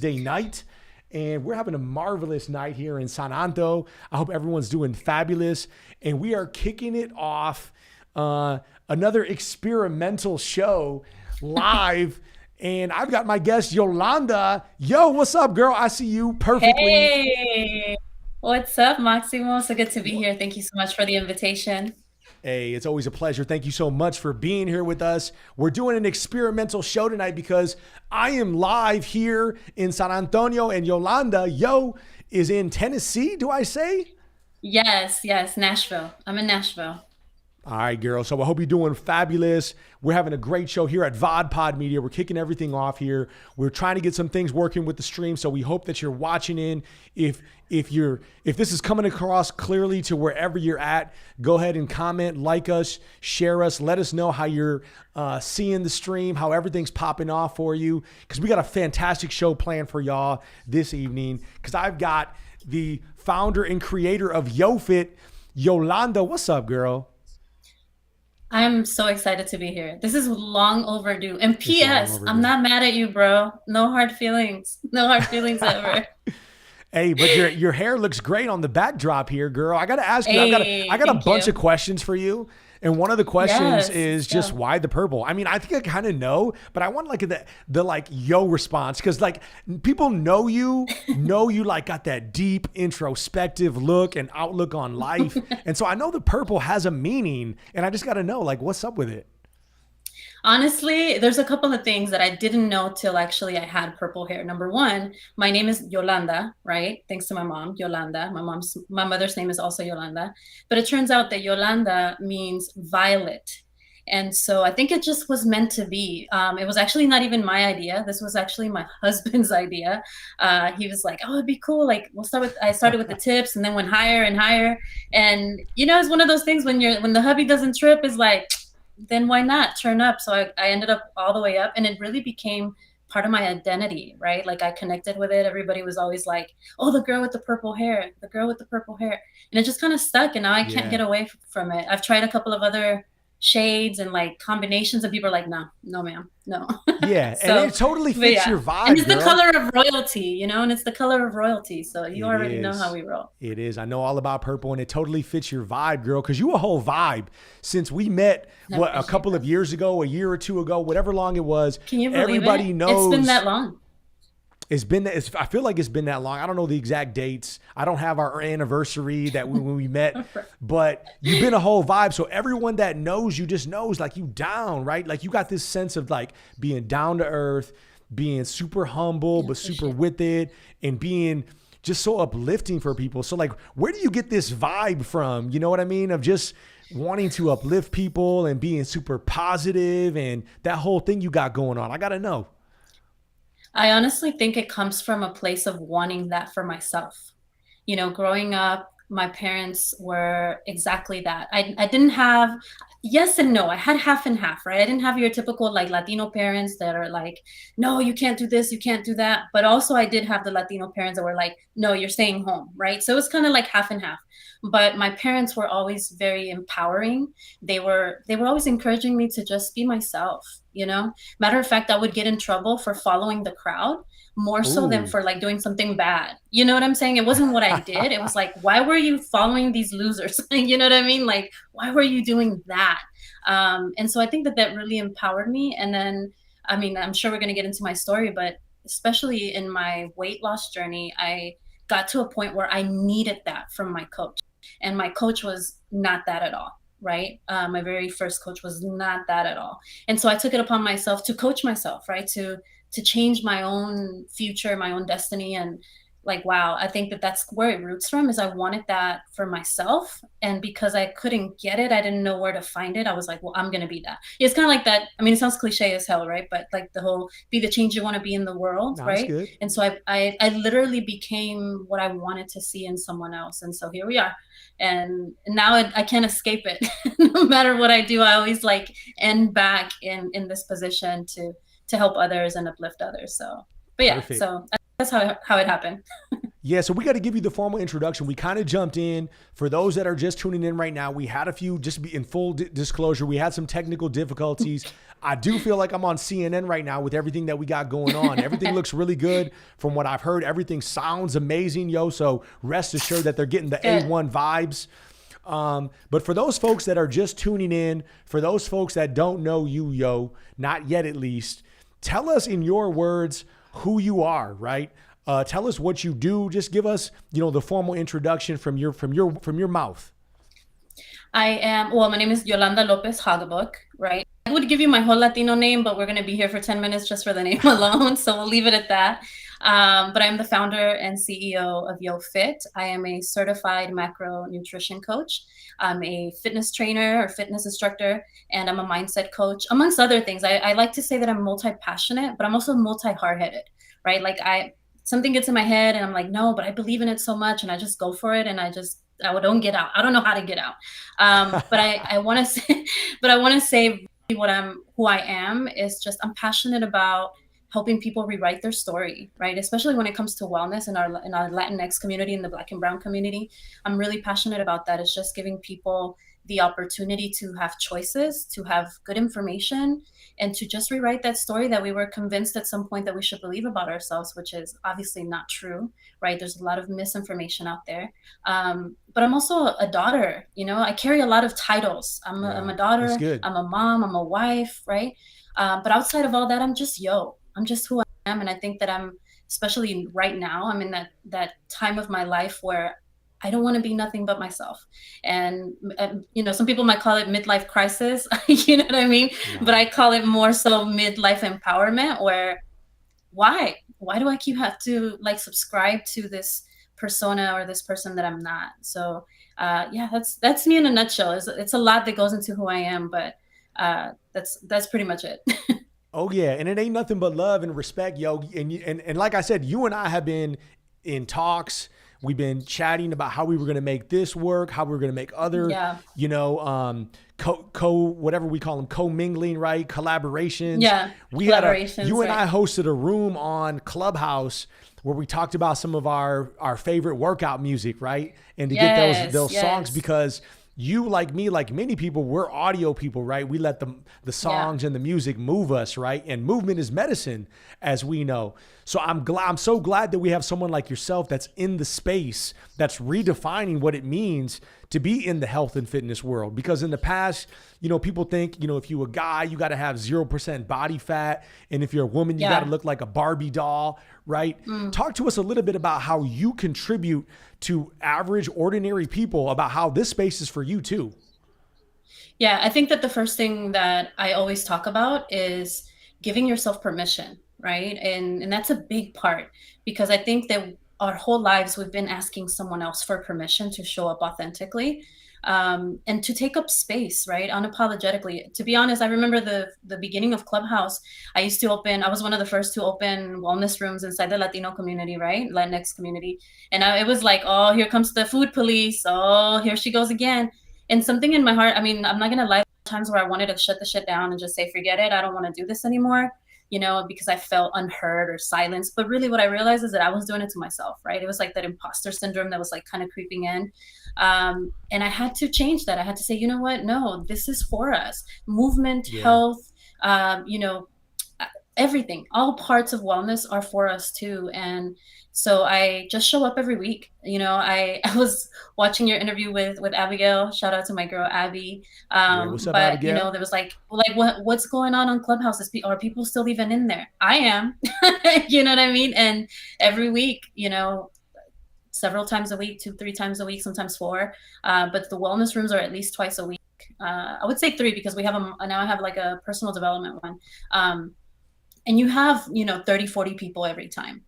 Day night, and we're having a marvelous night here in San Anto. I hope everyone's doing fabulous, and we are kicking it off another experimental show live. And I've got my guest Yolanda. Yo, what's up, girl? I see you perfectly. Hey, what's up, Maximo? So good to be here. Thank you so much for the invitation. Hey, it's always a pleasure. Thank you so much for being here with us. We're doing an experimental show tonight because I am live here in San Antonio, and Yolanda, is in Tennessee, do I say? Yes, Nashville. I'm in Nashville. All right, girl. So I hope you're doing fabulous. We're having a great show here at VOD Pod Media. We're kicking everything off here. We're trying to get some things working with the stream, so we hope that you're watching in. If this is coming across clearly to wherever you're at, go ahead and comment, like us, share us, let us know how you're seeing the stream, how everything's popping off for you, because we got a fantastic show planned for y'all this evening. Because I've got the founder and creator of YoFit, Yolanda. What's up, girl? I'm so excited to be here. This is long overdue. And It's long PS, I'm overdue. not mad at you, bro. No hard feelings. No hard feelings ever. Hey, but your hair looks great on the backdrop here, girl. I gotta ask you. Hey, I got a thank bunch of you. questions for you, and one of the questions Yes, let's is just go. why the purple. I mean, I think I kind of know, but I want like the like yo response because like people know you like got that deep introspective look and outlook on life, and so I know the purple has a meaning, and I just got to know like what's up with it. Honestly, there's a couple of things that I didn't know till actually I had purple hair. Number one, my name is Yolanda, right? Thanks to my mom, Yolanda. My mother's name is also Yolanda. But it turns out that Yolanda means violet. And so I think it just was meant to be. It was actually not even my idea. This was actually my husband's idea. He was like, "Oh, it'd be cool. Like, we'll start with." I started with the tips, and then went higher and higher. And it's one of those things when the hubby doesn't trip, is like, then why not turn up? So I ended up all the way up, and it really became part of my identity, right? Like I connected with it. Everybody was always like, "Oh, the girl with the purple hair, the girl with the purple hair," and it just kind of stuck. And now I can't get Yeah. away from it. I've tried a couple of other shades and like combinations, and people are like, "No, no, ma'am, no." Yeah, and So, it totally but fits yeah, your and vibe, it's the girl. color of royalty, and it's the color of royalty. So you It already know how is. we roll. It is. I know all about purple, and it totally fits your vibe, girl. Because you a whole vibe. Since we met, I what, a appreciate couple that. of years ago, a year or two ago, whatever long it was, Can you believe it? everybody It's been knows that long. I feel like it's been that long. I don't know the exact dates. I don't have our anniversary that when we met, but you've been a whole vibe. So everyone that knows you just knows like you down, right? Like you got this sense of like being down to earth, being super humble, I but super appreciate that. with it, and being just so uplifting for people. So like, where do you get this vibe from? You know what I mean? Of just wanting to uplift people and being super positive and that whole thing you got going on. I got to know. I honestly think it comes from a place of wanting that for myself. Growing up, my parents were exactly that. I didn't have, yes and no. I had half and half, right? I didn't have your typical like Latino parents that are like, no, you can't do this, you can't do that. But also, I did have the Latino parents that were like, no, you're staying home, right? So it was kind of like half and half. But my parents were always very empowering. They were always encouraging me to just be myself. Matter of fact, I would get in trouble for following the crowd more so than Ooh. for like doing something bad. You know what I'm saying? It wasn't what I did. It was like, why were you following these losers? You know what I mean? Like, why were you doing that? And so I think that that really empowered me. And then, I mean, I'm sure we're going to get into my story, but especially in my weight loss journey, I got to a point where I needed that from my coach. And my coach was not that at all. Right. My very first coach was not that at all. And so I took it upon myself to coach myself, right? To change my own future, my own destiny. And like, wow, I think that that's where it roots from, is I wanted that for myself. And because I couldn't get it, I didn't know where to find it. I was like, well, I'm going to be that. It's kind of like that. I mean, it sounds cliche as hell, right? But like the whole be the change you want to be in the world, No, that's right? good. And so I literally became what I wanted to see in someone else. And so here we are. And now I can't escape it. No matter what I do, I always like end back in this position to help others and uplift others. So, but yeah, Perfect. so that's how it happened. Yeah, so we got to give you the formal introduction. We kind of jumped in. For those that are just tuning in right now, we had a few, just be in full disclosure, we had some technical difficulties. I do feel like I'm on CNN right now with everything that we got going on. Everything looks really good from what I've heard. Everything sounds amazing, yo. So rest assured that they're getting the Good. A1 vibes. But for those folks that are just tuning in, for those folks that don't know you, yo, not yet at least, tell us in your words who you are, right? Tell us what you do. Just give us, the formal introduction from your mouth. My name is Yolanda Lopez Haugabook, right? I would give you my whole Latino name, but we're going to be here for 10 minutes just for the name alone. So we'll leave it at that. But I'm the founder and CEO of YoFit. I am a certified macro nutrition coach. I'm a fitness trainer or fitness instructor, and I'm a mindset coach, amongst other things. I like to say that I'm multi-passionate, but I'm also multi-hard-headed, right? Like something gets in my head and I'm like, no, but I believe in it so much, and I just go for it, and I don't get out. I don't know how to get out. But I want to say, who I am is just, I'm passionate about helping people rewrite their story, right? Especially when it comes to wellness in our Latinx community, in the Black and Brown community. I'm really passionate about that. It's just giving people the opportunity to have choices, to have good information, and to just rewrite that story that we were convinced at some point that we should believe about ourselves, which is obviously not true, right? There's a lot of misinformation out there. But I'm also a daughter, I carry a lot of titles. I'm a daughter, I'm a mom, I'm a wife, right? But outside of all that, I'm just I'm just who I am. And I think that especially right now, I'm in that time of my life where I don't want to be nothing but myself. And, some people might call it midlife crisis, you know what I mean? Yeah. But I call it more so midlife empowerment, where why do I have to subscribe to this persona or this person that I'm not? So that's me in a nutshell. It's a lot that goes into who I am, but that's pretty much it. Oh yeah, and it ain't nothing but love and respect, yo. And like I said, you and I have been in talks. We've been chatting about how we were going to make this work, how we were going to make other, whatever we call them, co-mingling, right? Collaborations. Yeah. You and I hosted a room on Clubhouse where we talked about some of our favorite workout music, right? And to get those songs, because you, like me, like many people, we're audio people, right? We let the songs and the music move us, right? And movement is medicine, as we know. So I'm so glad that we have someone like yourself that's in the space, that's redefining what it means to be in the health and fitness world. Because in the past, people think, if you're a guy, you got to have 0% body fat. And if you're a woman, you got to look like a Barbie doll, right? Talk to us a little bit about how you contribute to average, ordinary people, about how this space is for you too. Yeah, I think that the first thing that I always talk about is giving yourself permission, right? And that's a big part, because I think that our whole lives we've been asking someone else for permission to show up authentically, and to take up space, right? Unapologetically. To be honest, I remember the beginning of Clubhouse. I was one of the first to open wellness rooms inside the Latino community, right? Latinx community. And it was like, oh, here comes the food police. Oh, here she goes again. And something in my heart, I'm not going to lie, times where I wanted to shut the shit down and just say, forget it. I don't want to do this anymore, because I felt unheard or silenced. But really what I realized is that I was doing it to myself, right? It was like that imposter syndrome that was kind of creeping in. And I had to change that. I had to say, you know what? No, this is for us. Movement, health, everything, all parts of wellness are for us too. And so I just show up every week. I was watching your interview with Abigail. Shout out to my girl, Abby. What's up, Abigail? There was what's going on Clubhouse? Are people still even in there? I am, you know what I mean? And every week, several times a week, 2-3 times a week, sometimes 4. But the wellness rooms are at least twice a week. I would say 3, because we have now I have a personal development one. And you have, 30, 40 people every time.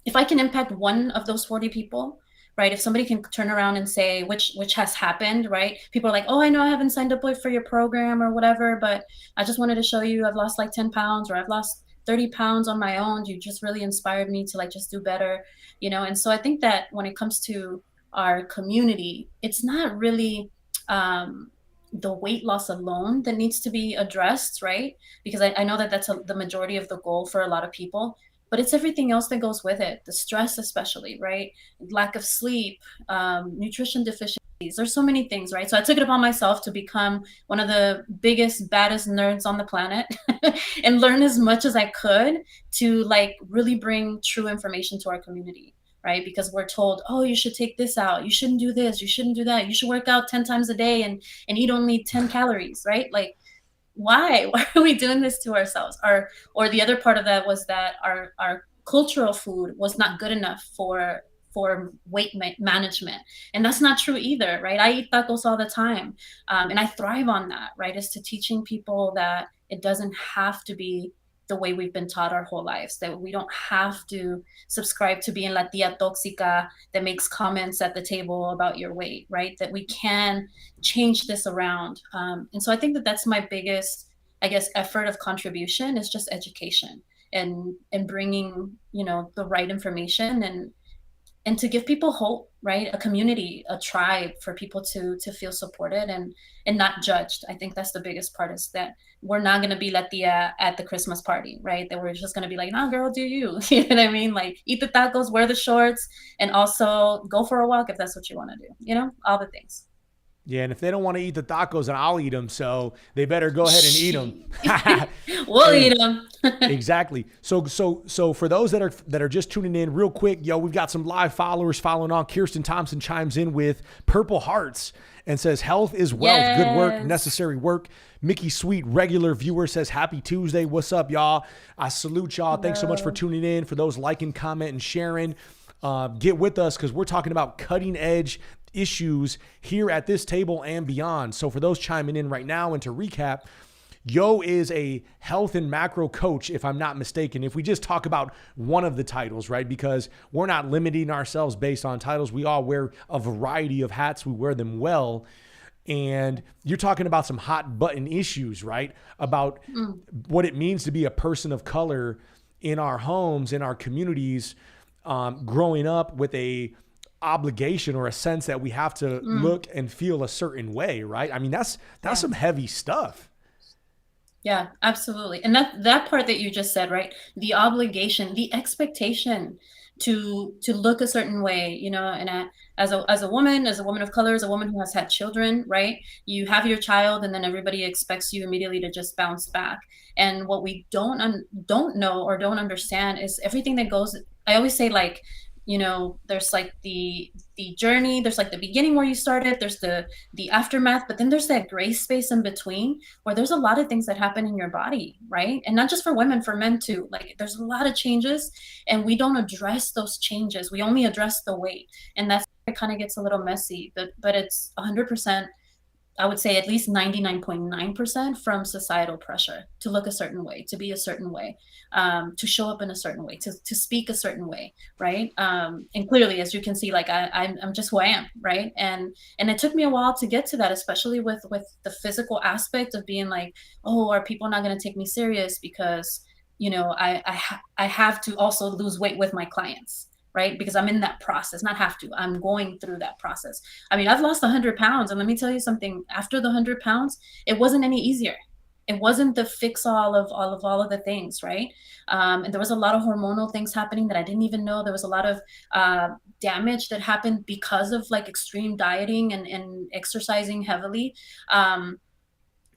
If I can impact one of those 40 people, right? If somebody can turn around and say, which has happened, right? People are like, oh, I know I haven't signed up for your program or whatever, but I just wanted to show you I've lost 10 pounds, or I've lost 30 pounds on my own. You just really inspired me to just do better, And so I think that when it comes to our community, it's not really, the weight loss alone that needs to be addressed, right? Because I know that that's the majority of the goal for a lot of people. but it's everything else that goes with it, the stress especially, right? Lack of sleep, nutrition deficiencies. There's so many things, right? So I took it upon myself to become one of the biggest, baddest nerds on the planet and learn as much as I could to like really bring true information to our community, right? Because we're told, oh, you should take this out, you shouldn't do this, you shouldn't do that, you should work out 10 times a day and eat only 10 calories, right? Like, why are we doing this to ourselves? Or the other part of that was that our cultural food was not good enough for weight management, and that's not true either, right? I eat tacos all the time, and I thrive on that, right? Is to teaching people that it doesn't have to be the way we've been taught our whole lives, that we don't have to subscribe to being la tia toxica that makes comments at the table about your weight, right? That we can change this around. And so I think that that's my biggest, I guess, effort of contribution is just education and bringing, you know, the right information and to give people hope, right? A community, a tribe for people to feel supported and not judged. I think that's the biggest part, is that we're not going to be la tia at the Christmas party, right? That we're just going to be like, nah, girl, do you? You know what I mean? Like, eat the tacos, wear the shorts, and also go for a walk if that's what you want to do, you know, all the things. Yeah, and if they don't want to eat the tacos, then I'll eat them. So they better go ahead and eat them. We'll Hey, eat them. exactly. So for those that are just tuning in real quick, yo, we've got some live followers following on. Kirsten Thompson chimes in with purple hearts and says, health is wealth. Good work, Yes. necessary work. Mickey Sweet, regular viewer, says, happy Tuesday. What's up, y'all? I salute y'all. Thanks so much for tuning in. For those liking, comment, and sharing, get with us because we're talking about cutting edge issues here at this table and beyond. So for those chiming in right now, and to recap, Yo is a health and macro coach, if I'm not mistaken. If we just talk about one of the titles, right? Because we're not limiting ourselves based on titles. We all wear a variety of hats. We wear them well. And you're talking about some hot button issues, right? About what it means to be a person of color in our homes, in our communities, growing up with a obligation or a sense that we have to look and feel a certain way, right? I mean, that's some heavy stuff. Yeah, absolutely. And that part that you just said, right? The obligation, the expectation to look a certain way, you know, and as a woman, as a woman of color, as a woman who has had children, right? You have your child and then everybody expects you immediately to just bounce back. And what we don't know or don't understand is everything that goes. I always say, like, you know, there's like the journey, there's like the beginning where you started, there's the aftermath, but then there's that gray space in between where there's a lot of things that happen in your body, right? And not just for women, for men too. Like, there's a lot of changes and we don't address those changes. We only address the weight, and that's where it kind of gets a little messy, but it's 100%, I would say at least 99.9% from societal pressure to look a certain way, to be a certain way, to show up in a certain way, to speak a certain way, right? And clearly, as you can see, like I'm just who I am, right? And it took me a while to get to that, especially with the physical aspect of being like, oh, are people not going to take me serious because, you know, I have to also lose weight with my clients, right? Because I'm in that process, not have to, I'm going through that process. I mean, I've lost 100 pounds. And let me tell you something, after the 100 pounds, it wasn't any easier. It wasn't the fix all of the things, right? And there was a lot of hormonal things happening that I didn't even know. There was a lot of damage that happened because of like extreme dieting and exercising heavily. And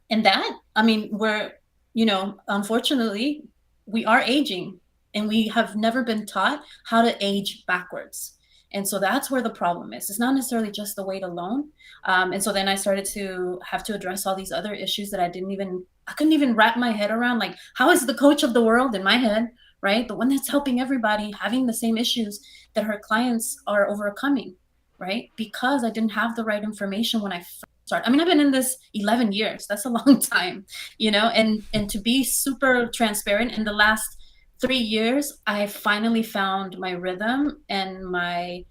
that, I mean, we're, you know, unfortunately, we are aging and we have never been taught how to age backwards. And so that's where the problem is. It's not necessarily just the weight alone. And so then I started to have to address all these other issues that I couldn't even wrap my head around. Like, how is the coach of the world in my head, right? The one that's helping everybody having the same issues that her clients are overcoming, right? Because I didn't have the right information when I first started. I mean, I've been in this 11 years. That's a long time, you know, and to be super transparent, in the last 3 years, I finally found my rhythm and my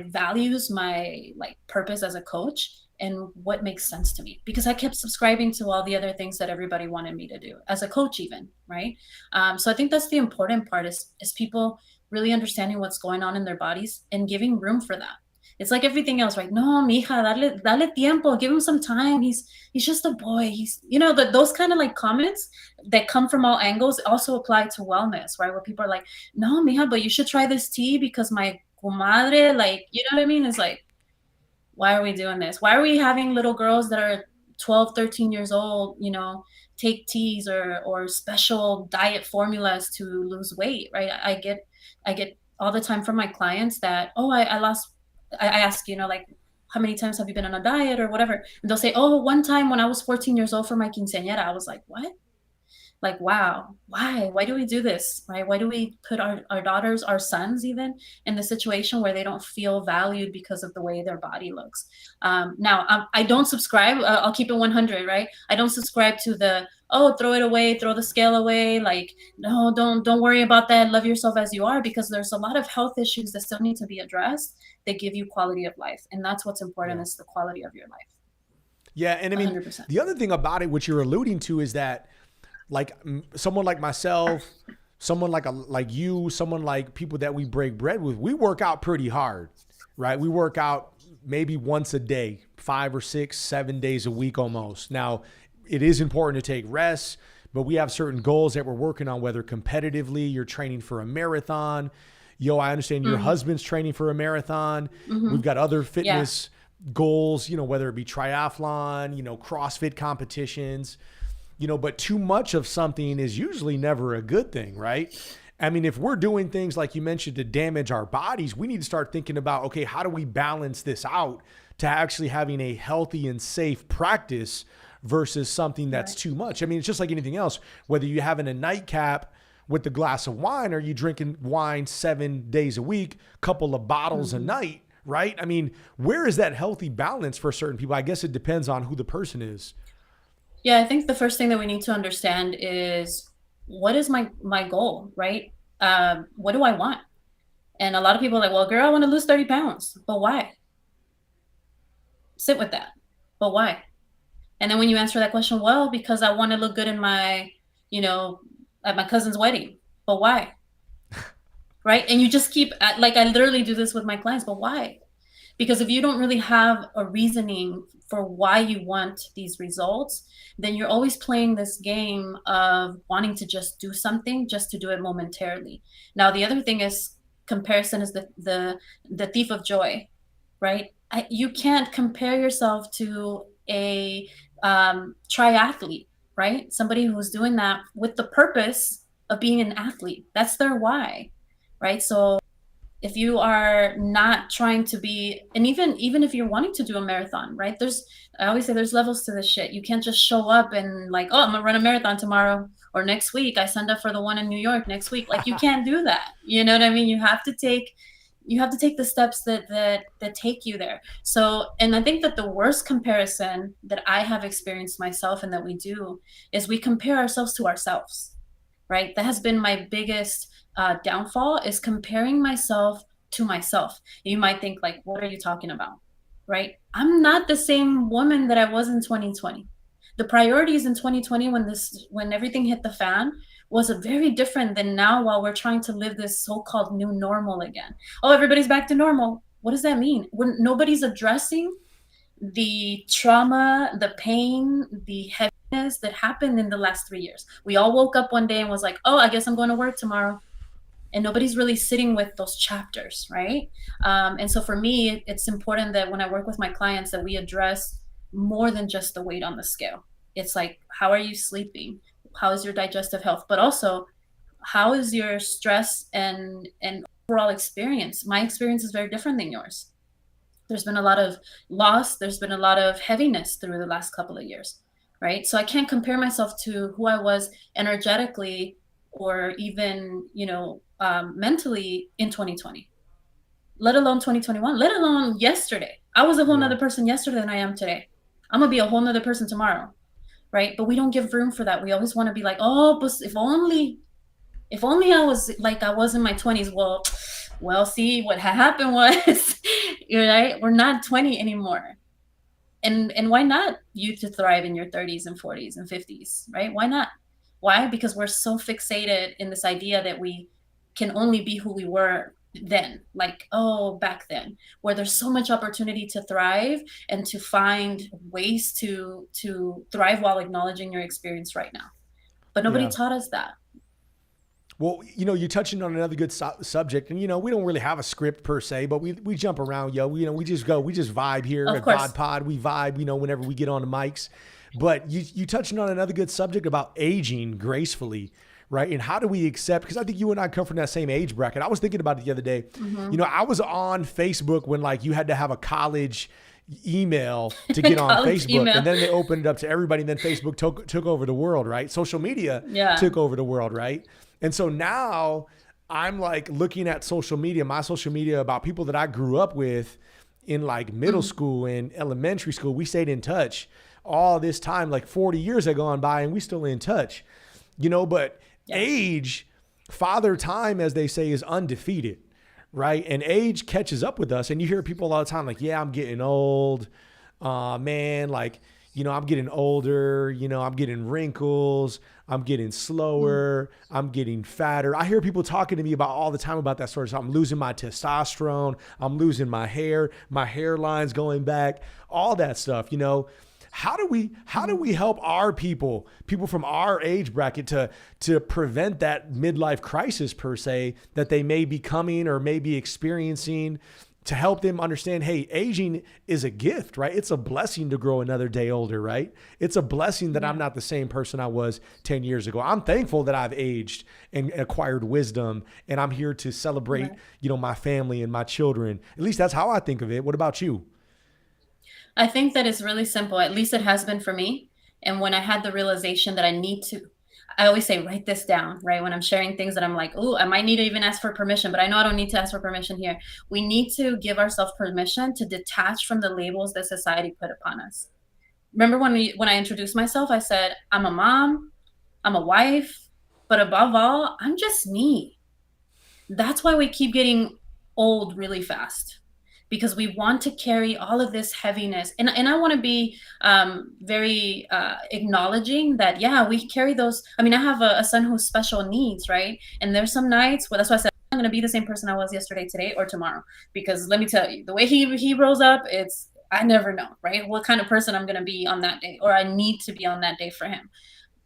values, my like purpose as a coach, and what makes sense to me, because I kept subscribing to all the other things that everybody wanted me to do as a coach even, right? So I think that's the important part, is people really understanding what's going on in their bodies and giving room for that. It's like everything else, right? No, mija, dale tiempo, give him some time. He's just a boy. He's, you know, those kind of like comments that come from all angles also apply to wellness, right? Where people are like, no, mija, but you should try this tea because my comadre, like, you know what I mean? It's like, why are we doing this? Why are we having little girls that are 12, 13 years old, you know, take teas or special diet formulas to lose weight, right? I get all the time from my clients that, oh, I lost, I ask, you know, like, how many times have you been on a diet or whatever? And they'll say, oh, one time when I was 14 years old for my quinceañera. I was like, what? Like, wow, why do we do this, right? Why do we put our daughters, our sons even, in the situation where they don't feel valued because of the way their body looks? Now, I don't subscribe, I'll keep it 100, right? I don't subscribe to the, oh, throw it away, throw the scale away, like, no, don't worry about that, love yourself as you are, because there's a lot of health issues that still need to be addressed that give you quality of life, and that's what's important, is the quality of your life. Yeah, and I mean, 100%. the other thing about it, which you're alluding to, is that like someone like myself, someone like you, someone like people that we break bread with, we work out pretty hard, right? We work out maybe once a day, 5 or 6, 7 days a week almost. Now, it is important to take rest, but we have certain goals that we're working on, whether competitively, you're training for a marathon. Yo, I understand your husband's training for a marathon. We've got other fitness goals, you know, whether it be triathlon, you know, CrossFit competitions. You know, but too much of something is usually never a good thing, right? I mean, if we're doing things like you mentioned to damage our bodies, we need to start thinking about, okay, how do we balance this out to actually having a healthy and safe practice versus something that's too much? I mean, it's just like anything else, whether you're having a nightcap with the glass of wine or you drinking wine 7 days a week, couple of bottles a night, right? I mean, where is that healthy balance for certain people? I guess it depends on who the person is. Yeah, I think the first thing that we need to understand is, what is my goal, right? What do I want? And a lot of people are like, well, girl, I want to lose 30 pounds. But why? Sit with that. But why? And then when you answer that question, well, because I want to look good in my, you know, at my cousin's wedding. But why? Right? And you just keep, like, I literally do this with my clients, but why? Because if you don't really have a reasoning for why you want these results, then you're always playing this game of wanting to just do something just to do it momentarily. Now, the other thing is, comparison is the thief of joy, right? You can't compare yourself to a triathlete, right? Somebody who's doing that with the purpose of being an athlete. That's their why, right? So if you are not trying to be, and even if you're wanting to do a marathon, right? I always say there's levels to this shit. You can't just show up and like, oh, I'm gonna run a marathon tomorrow or next week. I signed up for the one in New York next week. Like, you can't do that. You know what I mean? You have to take the steps that take you there. So, and I think that the worst comparison that I have experienced myself and that we do is we compare ourselves to ourselves, right? That has been my biggest downfall, is comparing myself to myself. You might think like, what are you talking about, right? I'm not the same woman that I was in 2020. The priorities in 2020, when everything hit the fan, was very different than now, while we're trying to live this so-called new normal again. Oh, everybody's back to normal. What does that mean? When nobody's addressing the trauma, the pain, the heaviness that happened in the last 3 years. We all woke up one day and was like, oh, I guess I'm going to work tomorrow. And nobody's really sitting with those chapters, right? And so for me, it's important that when I work with my clients, that we address more than just the weight on the scale. It's like, how are you sleeping? How is your digestive health? But also, how is your stress and overall experience? My experience is very different than yours. There's been a lot of loss. There's been a lot of heaviness through the last couple of years, right? So I can't compare myself to who I was energetically or even, mentally in 2020, let alone 2021, let alone yesterday. I was a whole nother person yesterday than I am today. I'm going to be a whole nother person tomorrow, right? But we don't give room for that. We always want to be like, oh, but if only I was like I was in my 20s. Well, see, what happened was, right? We're not 20 anymore. And why not you to thrive in your 30s and 40s and 50s, right? Why not? Why? Because we're so fixated in this idea that we can only be who we were then, like, oh, back then, where there's so much opportunity to thrive and to find ways to thrive while acknowledging your experience right now. But nobody Yeah. taught us that. Well, you're touching on another good subject, and we don't really have a script per se, but we jump around, yo. We just vibe here Of at course. VOD Pod. We vibe, whenever we get on the mics. But you touching on another good subject about aging gracefully, right? And how do we accept? Because I think you and I come from that same age bracket. I was thinking about it the other day. Mm-hmm. I was on Facebook when you had to have a college email to get on Facebook, email. and then they opened it up to everybody, and then Facebook took over the world, right? Social media took over the world, right? And so now I'm looking at social media, my social media, about people that I grew up with in middle school and elementary school. We stayed in touch all this time, 40 years have gone by and we still in touch, but age, father time, as they say, is undefeated, right? And age catches up with us. And you hear people all the time yeah, I'm getting old. Man, I'm getting older, I'm getting wrinkles, I'm getting slower, I'm getting fatter. I hear people talking to me about all the time about that sort of stuff. I'm losing my testosterone, I'm losing my hair, my hairline's going back, all that stuff, How do we help our people from our age bracket to prevent that midlife crisis per se that they may be coming or may be experiencing, to help them understand, hey, aging is a gift, right? It's a blessing to grow another day older, right? It's a blessing that I'm not the same person I was 10 years ago. I'm thankful that I've aged and acquired wisdom, and I'm here to celebrate, my family and my children. At least that's how I think of it. What about you? I think that it's really simple. At least it has been for me. And when I had the realization that I always say, write this down, right? When I'm sharing things that I'm like, oh, I might need to even ask for permission, but I know I don't need to ask for permission here. We need to give ourselves permission to detach from the labels that society put upon us. Remember when I introduced myself, I said, I'm a mom, I'm a wife, but above all, I'm just me. That's why we keep getting old really fast, because we want to carry all of this heaviness. And I want to be very acknowledging that, we carry those. I mean, I have a son who's special needs, right? And there's some nights where, that's why I said, I'm going to be the same person I was yesterday, today, or tomorrow. Because let me tell you, the way he rose up, I never know, right? What kind of person I'm going to be on that day, or I need to be on that day for him.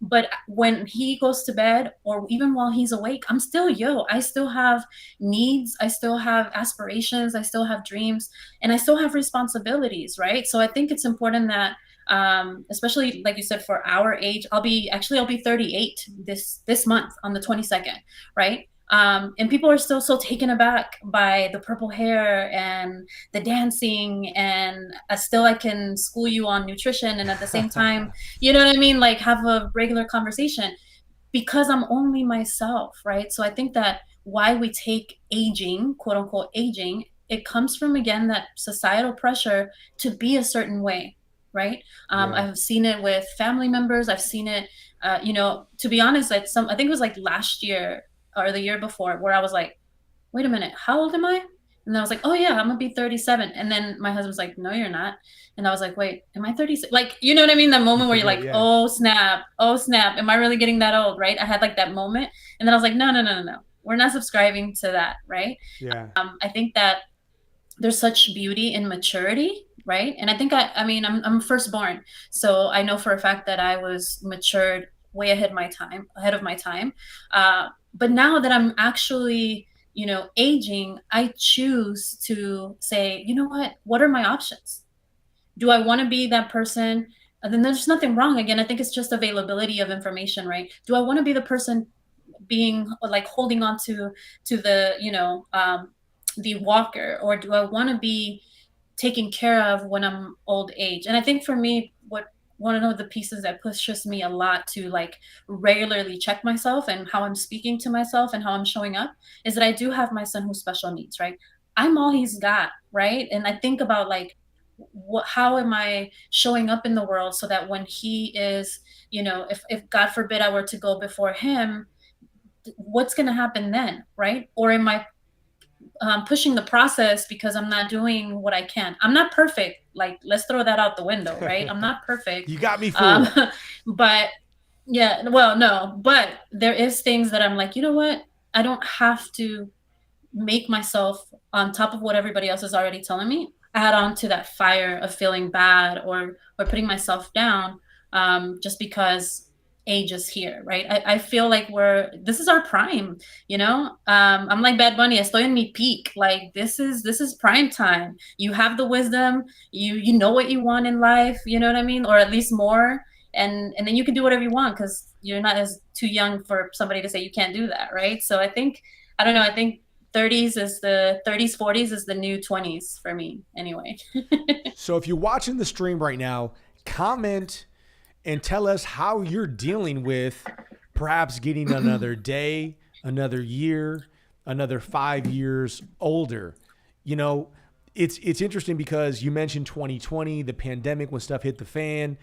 But when he goes to bed, or even while he's awake, I'm still I still have needs, I still have aspirations, I still have dreams, and I still have responsibilities, right? So I think it's important that especially like you said, for our age, I'll be 38 this month on the 22nd, right? And people are still so taken aback by the purple hair and the dancing, and I can school you on nutrition, and at the same time, you know what I mean? Have a regular conversation, because I'm only myself, right? So I think that why we take aging, quote unquote aging, it comes from, again, that societal pressure to be a certain way, right? I've seen it with family members. I've seen it, to be honest, I think it was last year or the year before, where I was like, wait a minute, how old am I? And I was like, oh yeah, I'm gonna be 37. And then my husband's like, no, you're not. And I was like, wait, am I 36? You know what I mean? That moment where you're like, oh snap, am I really getting that old, right? I had that moment. And then I was like, no. We're not subscribing to that, right? Yeah. I think that there's such beauty in maturity, right? And I think I'm firstborn, so I know for a fact that I was matured way ahead of my time. But now that I'm actually, aging, I choose to say, you know what are my options? Do I want to be that person? And then there's nothing wrong. Again, I think it's just availability of information, right? Do I want to be the person being holding on to the walker, or do I want to be taken care of when I'm old age? And I think for me, one of the pieces that pushes me a lot to regularly check myself and how I'm speaking to myself and how I'm showing up is that I do have my son who's special needs, right? I'm all he's got, right? And I think about how am I showing up in the world so that when he is, if God forbid I were to go before him, what's going to happen then, right? Or am I pushing the process because I'm not doing what I can? I'm not perfect. Let's throw that out the window, right? I'm not perfect. You got me fooled. But yeah, well, no, but there is things that I'm like, you know what? I don't have to make myself, on top of what everybody else is already telling me, add on to that fire of feeling bad or putting myself down, just because age is here, right? I feel like this is our prime, you know. I'm like Bad Bunny, estoy en mi peak. Like this is prime time. You have the wisdom, you know what you want in life, you know what I mean, or at least more, and then you can do whatever you want because you're not as too young for somebody to say you can't do that, right? So I think, I don't know, I think 30s, 40s is the new 20s for me anyway. So if you're watching the stream right now, comment and tell us how you're dealing with perhaps getting another day, another year, another 5 years older. You know, it's interesting because you mentioned 2020, the pandemic, when stuff hit the fan.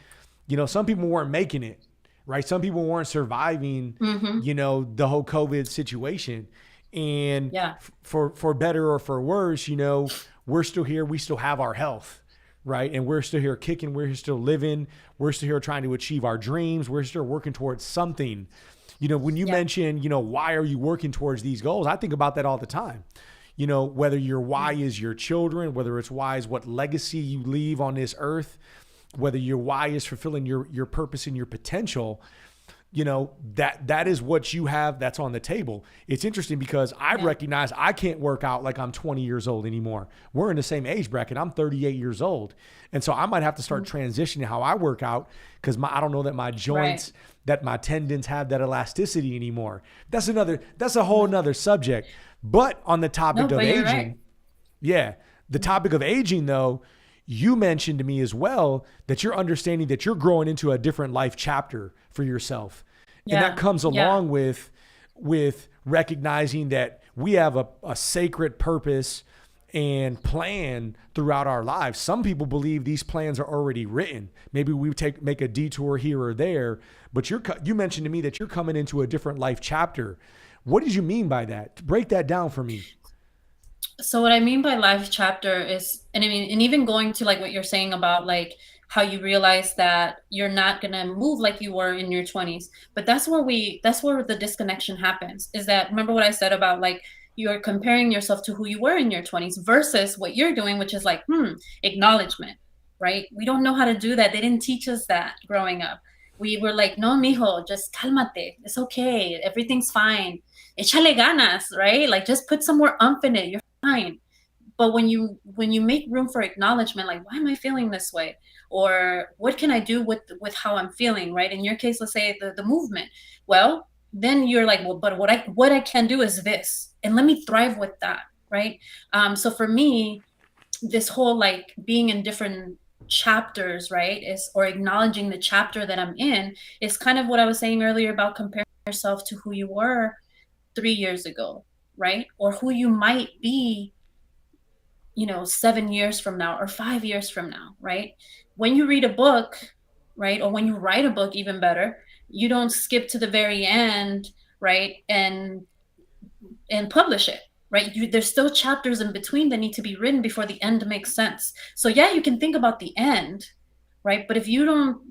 You know, some people weren't making it, right? Some people weren't surviving, you know, the whole COVID situation. And Yeah. for better or for worse, you know, we're still here. We still have our health, right? And we're still here kicking. We're still living. We're still here trying to achieve our dreams. We're still working towards something. You know, when you mention, you know, why are you working towards these goals? I think about that all the time. You know, whether your why is your children, whether it's why is what legacy you leave on this earth, whether your why is fulfilling your purpose and your potential, you know, that is what you have that's on the table. It's interesting because I recognize I can't work out like I'm 20 years old anymore. We're in the same age bracket. I'm 38 years old. And so I might have to start transitioning how I work out because I don't know that my joints, that my tendons have that elasticity anymore. That's a whole nother subject. But on the topic of aging, the topic of aging though, you mentioned to me as well that you're understanding that you're growing into a different life chapter for yourself. And that comes along with recognizing that we have a sacred purpose and plan throughout our lives. Some people believe these plans are already written. Maybe we make a detour here or there, but you mentioned to me that you're coming into a different life chapter. What did you mean by that? Break that down for me. So what I mean by life chapter is, and I mean, and even going to like what you're saying about like how you realize that you're not going to move like you were in your 20s, but that's where the disconnection happens. Is that, remember what I said about like you're comparing yourself to who you were in your 20s versus what you're doing, which is like, acknowledgement, right? We don't know how to do that. They didn't teach us that growing up. We were like, no, mijo, just cálmate. It's okay. Everything's fine. Échale ganas, right? Like just put some more umph in it. You're fine. But when you make room for acknowledgement, like, why am I feeling this way, or what can I do with how I'm feeling, right? In your case, let's say the movement. Well, then you're like, well, but what I can do is this, and let me thrive with that, right? So for me, this whole like being in different chapters, right, is, or acknowledging the chapter that I'm in, is kind of what I was saying earlier about comparing yourself to who you were 3 years ago, right? Or who you might be, 7 years from now or 5 years from now, right? When you read a book, right, or when you write a book, even better, you don't skip to the very end, right, and publish it, right? There's still chapters in between that need to be written before the end makes sense. So yeah, you can think about the end, right? But if you don't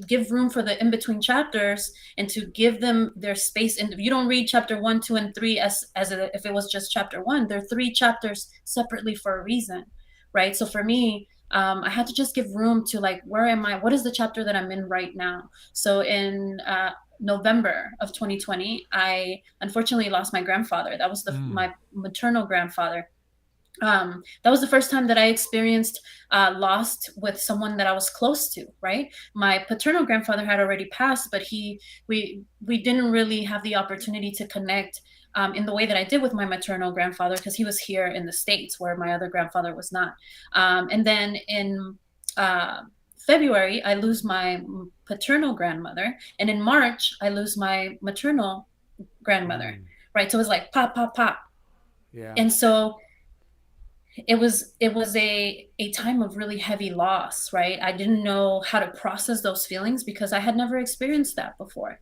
give room for the in-between chapters and to give them their space, and if you don't read chapter 1, 2, and 3 if it was just chapter 1, there are 3 chapters separately for a reason, right? So for me, I had to just give room to like, where am I? What is the chapter that I'm in right now? So in November of 2020, I unfortunately lost my grandfather. That was my maternal grandfather. That was the first time that I experienced loss with someone that I was close to, right? My paternal grandfather had already passed, but we didn't really have the opportunity to connect in the way that I did with my maternal grandfather, because he was here in the States where my other grandfather was not. And then in February, I lose my paternal grandmother, and in March, I lose my maternal grandmother, right? So it was like pop, pop, pop. Yeah. And so it was a time of really heavy loss, right? I didn't know how to process those feelings because I had never experienced that before.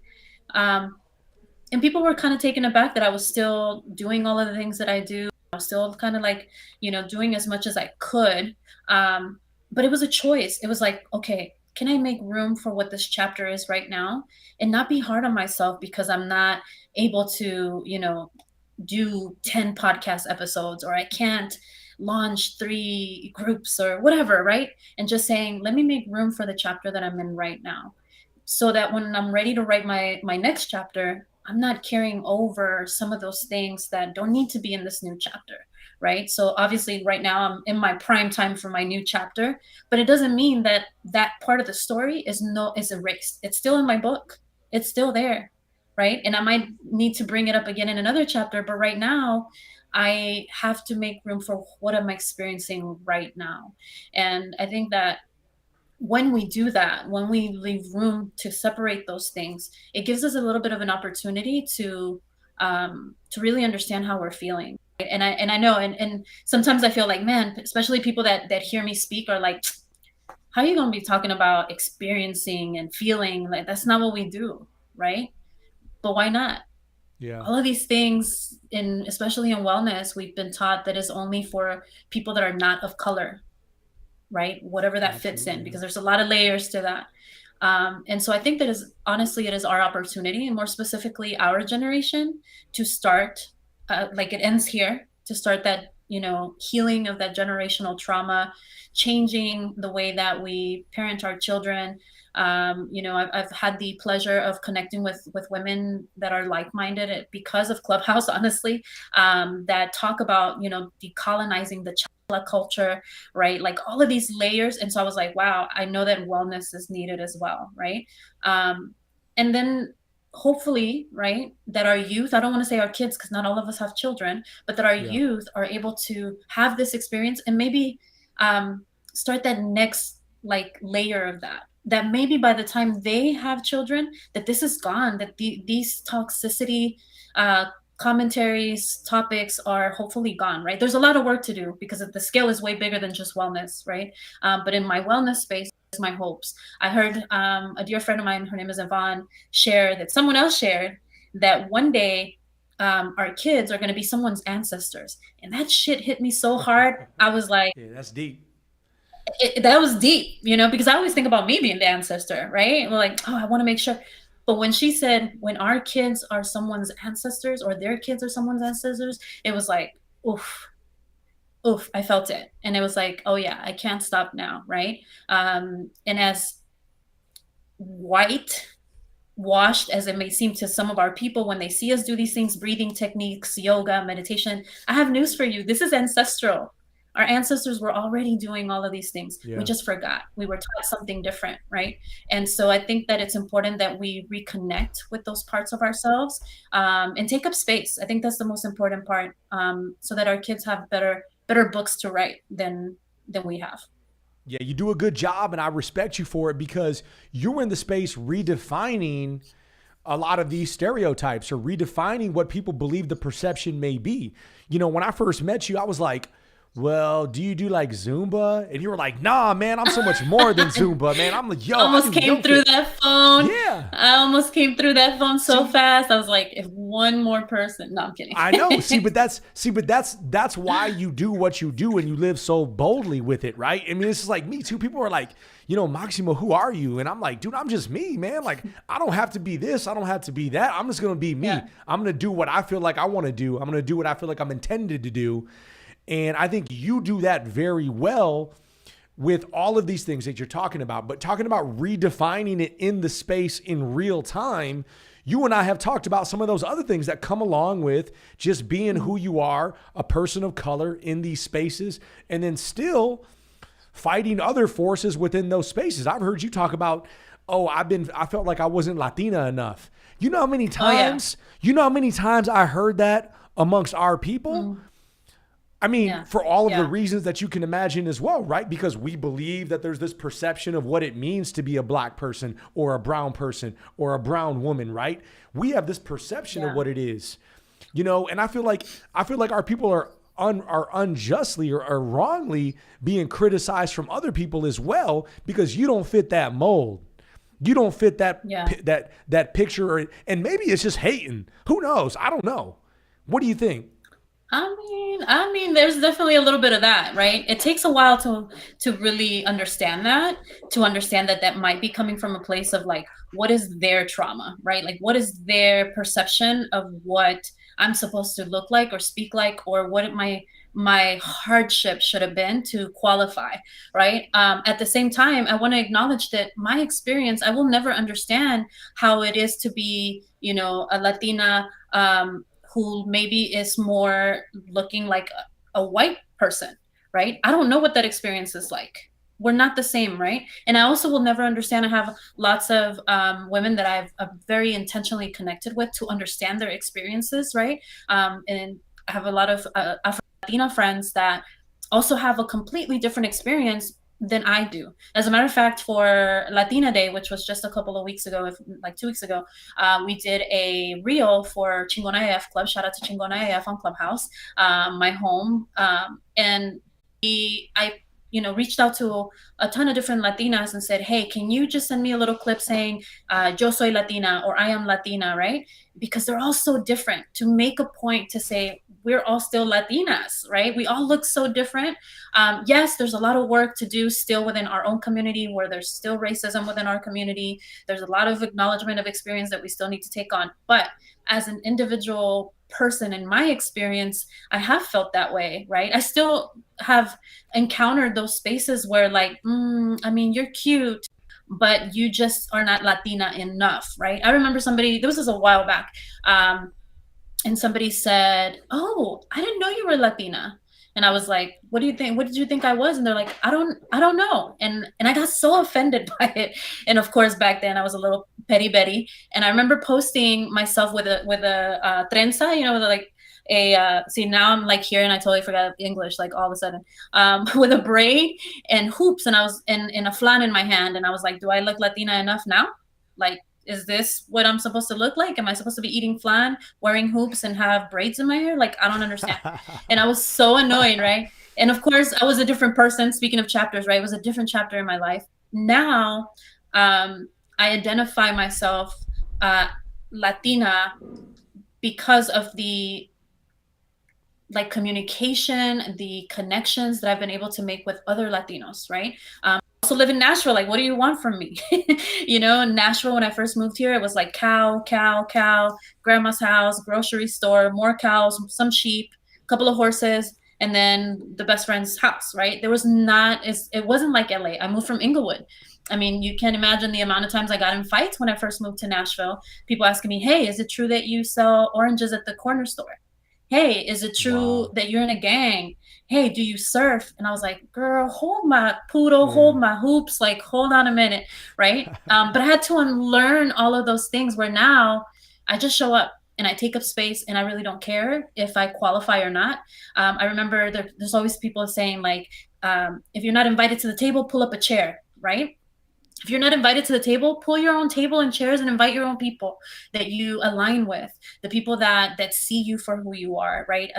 And people were kind of taken aback that I was still doing all of the things that I do. I was still kind of like, doing as much as I could. But it was a choice. It was like, okay, can I make room for what this chapter is right now and not be hard on myself because I'm not able to, do 10 podcast episodes, or I can't launch 3 groups or whatever, right? And just saying, let me make room for the chapter that I'm in right now, so that when I'm ready to write my next chapter, I'm not carrying over some of those things that don't need to be in this new chapter, right? So obviously right now I'm in my prime time for my new chapter, but it doesn't mean that that part of the story is erased. It's still in my book. It's still there, right? And I might need to bring it up again in another chapter, but right now I have to make room for what I'm experiencing right now. And I think that when we do that, when we leave room to separate those things, it gives us a little bit of an opportunity to really understand how we're feeling. And I know, and sometimes I feel like, man, especially people that hear me speak are like, how are you going to be talking about experiencing and feeling? Like, that's not what we do, right? But why not? Yeah. All of these things, especially in wellness, we've been taught that is only for people that are not of color, right? Whatever that fits in, because there's a lot of layers to that. And so I think that is honestly, it is our opportunity, and more specifically our generation, to start, like it ends here, to start that, healing of that generational trauma, changing the way that we parent our children. I've had the pleasure of connecting with women that are like-minded because of Clubhouse, honestly, that talk about, decolonizing the culture, right? Like all of these layers. And so I was like, wow, I know that wellness is needed as well, right? And then hopefully, right, that our youth, I don't want to say our kids because not all of us have children, but that our youth are able to have this experience and maybe start that next like layer of that maybe by the time they have children, that this is gone, that these toxicity commentaries, topics are hopefully gone, right? There's a lot of work to do because the scale is way bigger than just wellness, right? But in my wellness space, my hopes. I heard a dear friend of mine, her name is Yvonne, share that someone else shared that one day our kids are going to be someone's ancestors. And that shit hit me so hard. I was like, Yeah, that's deep. that was deep, because I always think about me being the ancestor, right? We're like, oh, I want to make sure. But when she said, when our kids are someone's ancestors or their kids are someone's ancestors, it was like, oof, oof, I felt it. And it was like, oh yeah, I can't stop now, right? And as white washed as it may seem to some of our people when they see us do these things, breathing techniques, yoga, meditation, I have news for you. This is ancestral. Our ancestors were already doing all of these things. Yeah. We just forgot. We were taught something different, right? And so I think that it's important that we reconnect with those parts of ourselves and take up space. I think that's the most important part, so that our kids have better books to write than we have. Yeah, you do a good job, and I respect you for it because you're in the space redefining a lot of these stereotypes or redefining what people believe the perception may be. When I first met you, I was like, well, do you do like Zumba? And you were like, nah, man, I'm so much more than Zumba, man. I'm like, yo, almost came through that phone. Yeah. I almost came through that phone so fast. I was like, if one more person, no, I'm kidding. I know. But that's why you do what you do and you live so boldly with it, right? I mean, it's just like me too. People are like, Maximo, who are you? And I'm like, dude, I'm just me, man. Like, I don't have to be this. I don't have to be that. I'm just going to be me. Yeah. I'm going to do what I feel like I want to do. I'm going to do what I feel like I'm intended to do. And I think you do that very well with all of these things that you're talking about. But talking about redefining it in the space in real time, you and I have talked about some of those other things that come along with just being who you are, a person of color in these spaces, and then still fighting other forces within those spaces. I've heard you talk about, I felt like I wasn't Latina enough. You know how many times, I heard that amongst our people? I mean, for all of the reasons that you can imagine as well, right? Because we believe that there's this perception of what it means to be a black person or a brown person or a brown woman, right? We have this perception of what it is, and I feel like our people are unjustly or wrongly being criticized from other people as well, because you don't fit that mold. You don't fit that that picture, and maybe it's just hating. Who knows? I don't know. What do you think? I mean, there's definitely a little bit of that, right? It takes a while to really understand that might be coming from a place of like, what is their trauma, right? Like, what is their perception of what I'm supposed to look like or speak like, or what my hardship should have been to qualify, right? At the same time, I want to acknowledge that my experience, I will never understand how it is to be, you know, a Latina who maybe is more looking like a white person, right? I don't know what that experience is like. We're not the same, right? And I also will never understand. I have lots of women that I've very intentionally connected with to understand their experiences, right? And I have a lot of Latina friends that also have a completely different experience than I do. As a matter of fact, for Latina Day, which was just a couple of weeks ago, like 2 weeks ago, we did a reel for Chingona AF Club. Shout out to Chingona AF on Clubhouse, my home. And I reached out to a ton of different Latinas and said, hey, can you just send me a little clip saying, yo soy Latina, or I am Latina, right? Because they're all so different, to make a point to say, we're all still Latinas, right? We all look so different. Yes, there's a lot of work to do still within our own community, where there's still racism within our community. There's a lot of acknowledgement of experience that we still need to take on. But as an individual person, in my experience, I have felt that way, right? I still have encountered those spaces where like, I mean, you're cute, but you just are not Latina enough, right? I remember somebody, this was a while back, and somebody said, oh, I didn't know you were Latina. And I was like, what do you think? What did you think I was? And they're like, I don't know. And I got so offended by it. And of course, back then I was a little petty Betty. And I remember posting myself with a trenza, you know, with like see, now I'm like here and I totally forgot English, like all of a sudden, with a braid and hoops. And I was in a flan in my hand. And I was like, do I look Latina enough now? Like, is this what I'm supposed to look like? Am I supposed to be eating flan, wearing hoops, and have braids in my hair? Like, I don't understand. And I was so annoyed, right? And of course, I was a different person. Speaking of chapters, right? It was a different chapter in my life. Now, I identify myself Latina because of the like communication, the connections that I've been able to make with other Latinos, right? Also live in Nashville. Like, what do you want from me? You know, in Nashville, when I first moved here, it was like cow, grandma's house, grocery store, more cows, some sheep, a couple of horses, and then the best friend's house, right? There was not, it wasn't like LA. I moved from Inglewood. I mean, you can imagine the amount of times I got in fights when I first moved to Nashville. People asking me, hey, is it true that you sell oranges at the corner store? Hey, is it true that you're in a gang? Hey, do you surf? And I was like, girl, hold my poodle, hold my hoops, like, hold on a minute, right? But I had to unlearn all of those things, where now I just show up and I take up space, and I really don't care if I qualify or not. I remember there's always people saying like, if you're not invited to the table, pull up a chair, right? If you're not invited to the table, pull your own table and chairs and invite your own people that you align with, the people that see you for who you are, right?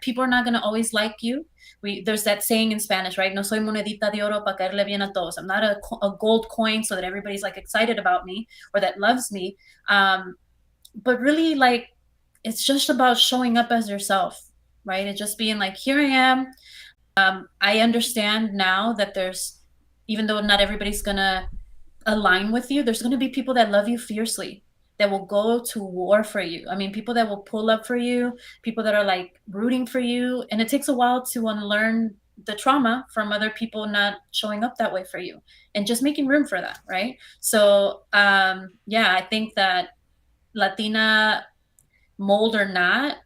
People are not going to always like you. There's that saying in Spanish, right? No soy monedita de oro para caerle bien a todos. I'm not a gold coin so that everybody's like excited about me or that loves me. But really, like, it's just about showing up as yourself, right? It's just being like, here I am. I understand now that even though not everybody's going to align with you, there's going to be people that love you fiercely, that will go to war for you. I mean, people that will pull up for you, people that are like rooting for you. And it takes a while to unlearn the trauma from other people not showing up that way for you, and just making room for that, right? So yeah, I think that Latina, mold or not,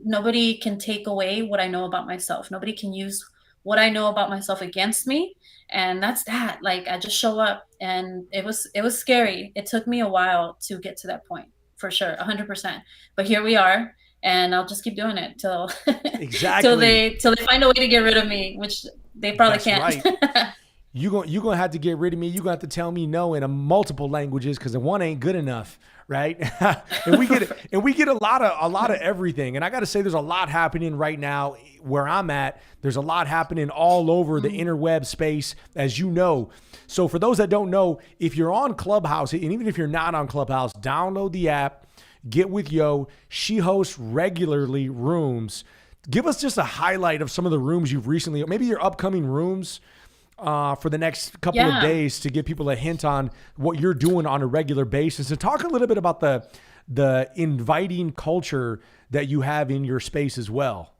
nobody can take away what I know about myself. Nobody can use what I know about myself against me. And that's that. Like, I just show up, and it was scary. It took me a while to get to that point, for sure, 100%. But here we are, and I'll just keep doing it till Exactly. till they find a way to get rid of me, which they probably can't. Right. You're going to have to get rid of me. You're going to have to tell me no in multiple languages, because the one ain't good enough, right? and we get a lot of everything. And I got to say, there's a lot happening right now where I'm at. There's a lot happening all over the interweb space, as you know. So for those that don't know, if you're on Clubhouse, and even if you're not on Clubhouse, download the app, get with Yo. She hosts regularly rooms. Give us just a highlight of some of the rooms you've recently, maybe your upcoming rooms, for the next couple of days, to give people a hint on what you're doing on a regular basis, and talk a little bit about the inviting culture that you have in your space as well.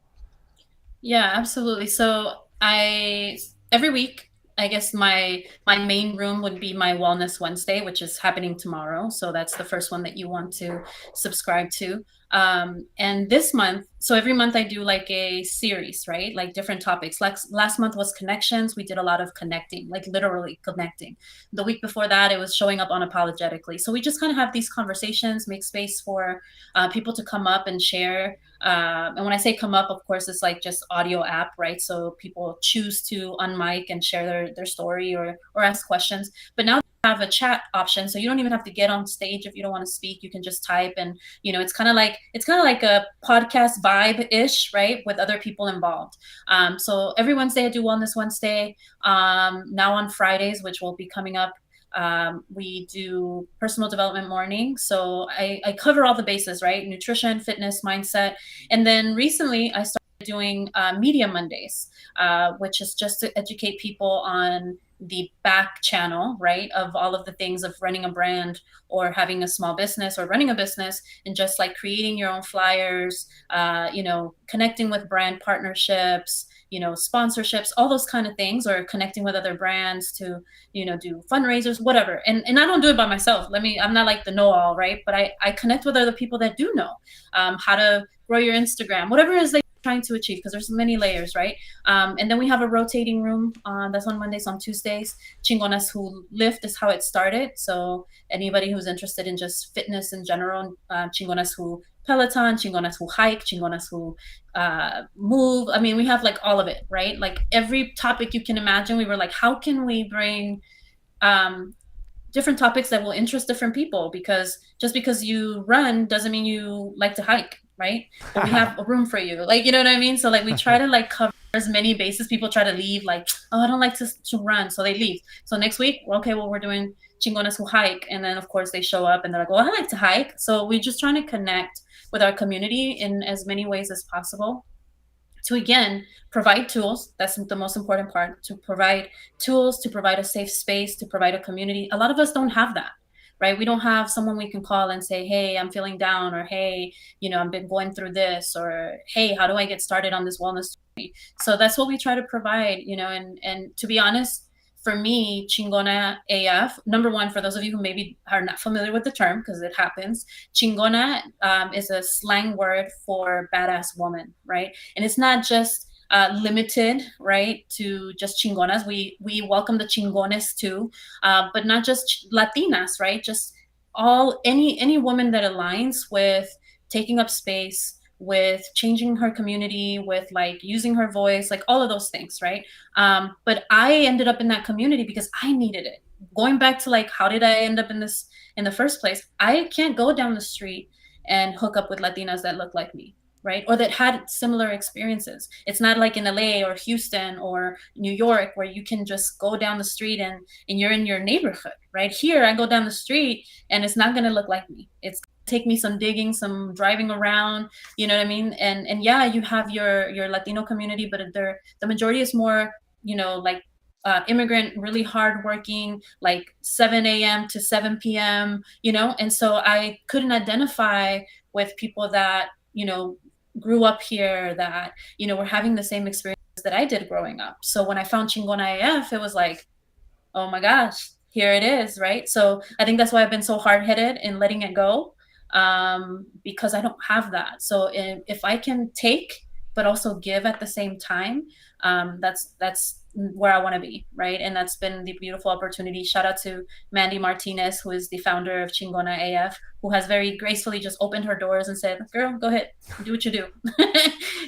Yeah, absolutely. So every week, I guess my main room would be my Wellness Wednesday, which is happening tomorrow. So that's the first one that you want to subscribe to. And this month, so every month I do like a series, right? Like different topics. Like last month was connections. We did a lot of connecting, like literally connecting. The week before that, it was showing up unapologetically. So we just kind of have these conversations, make space for people to come up and share. And when I say come up, of course, it's like just audio app, right? So people choose to unmic and share their story or ask questions. But now they have a chat option, so you don't even have to get on stage if you don't want to speak. You can just type, and it's kind of like a podcast vibe ish, right, with other people involved. So every Wednesday I do Wellness Wednesday. Now on Fridays, which will be coming up, we do personal development morning. So I cover all the bases, right? Nutrition, fitness, mindset. And then recently I started doing Media Mondays, which is just to educate people on the back channel, right, of all of the things of running a brand or having a small business or running a business, and just like creating your own flyers, connecting with brand partnerships, sponsorships, all those kind of things, or connecting with other brands to, do fundraisers, whatever. And I don't do it by myself. I'm not like the know-all, right? But I connect with other people that do know how to grow your Instagram, whatever it is that you're trying to achieve, because there's many layers, right? And then we have a rotating room that's on Mondays. On Tuesdays, Chingonas Who Lift is how it started. So anybody who's interested in just fitness in general, Chingonas Who Peloton, Chingonas Who Hike, Chingonas Who move. I mean, we have like all of it, right? Like every topic you can imagine. We were like, how can we bring different topics that will interest different people? Because just because you run doesn't mean you like to hike, right? But we have a room for you, like, you know what I mean? So like we try to like cover as many bases. People try to leave like, oh, I don't like to run, so they leave. So next week, okay, well, we're doing Chingonas Who Hike, and then of course they show up and they're like, well, I like to hike. So we're just trying to connect with our community in as many ways as possible to, again, provide tools. That's the most important part, to provide tools, to provide a safe space, to provide a community. A lot of us don't have that, right? We don't have someone we can call and say, hey, I'm feeling down, or hey, I've been going through this, or hey, how do I get started on this wellness journey? So that's what we try to provide, and to be honest, for me, Chingona AF, number one, for those of you who maybe are not familiar with the term, because it happens, Chingona is a slang word for badass woman, right? And it's not just limited, right, to just Chingonas. We welcome the Chingones too, but not just Latinas, right? Just any woman that aligns with taking up space, with changing her community, with like using her voice, like all of those things, right? But I ended up in that community because I needed it. Going back to like, how did I end up in this in the first place? I can't go down the street and hook up with Latinas that look like me, right? Or that had similar experiences. It's not like in LA or Houston or New York where you can just go down the street and you're in your neighborhood, right? Here, I go down the street and it's not going to look like me. It's take me some digging, some driving around, you know what I mean? And yeah, you have your Latino community, but the majority is more, like immigrant, really hardworking, like 7 a.m. to 7 p.m., and so I couldn't identify with people that, grew up here, that, were having the same experience that I did growing up. So when I found Chingona AF, it was like, oh my gosh, here it is, right? So I think that's why I've been so hard-headed in letting it go, because I don't have that. So if I can take, but also give at the same time, that's where I want to be, right? And that's been the beautiful opportunity. Shout out to Mandy Martinez, who is the founder of Chingona AF, who has very gracefully just opened her doors and said, girl, go ahead, do what you do.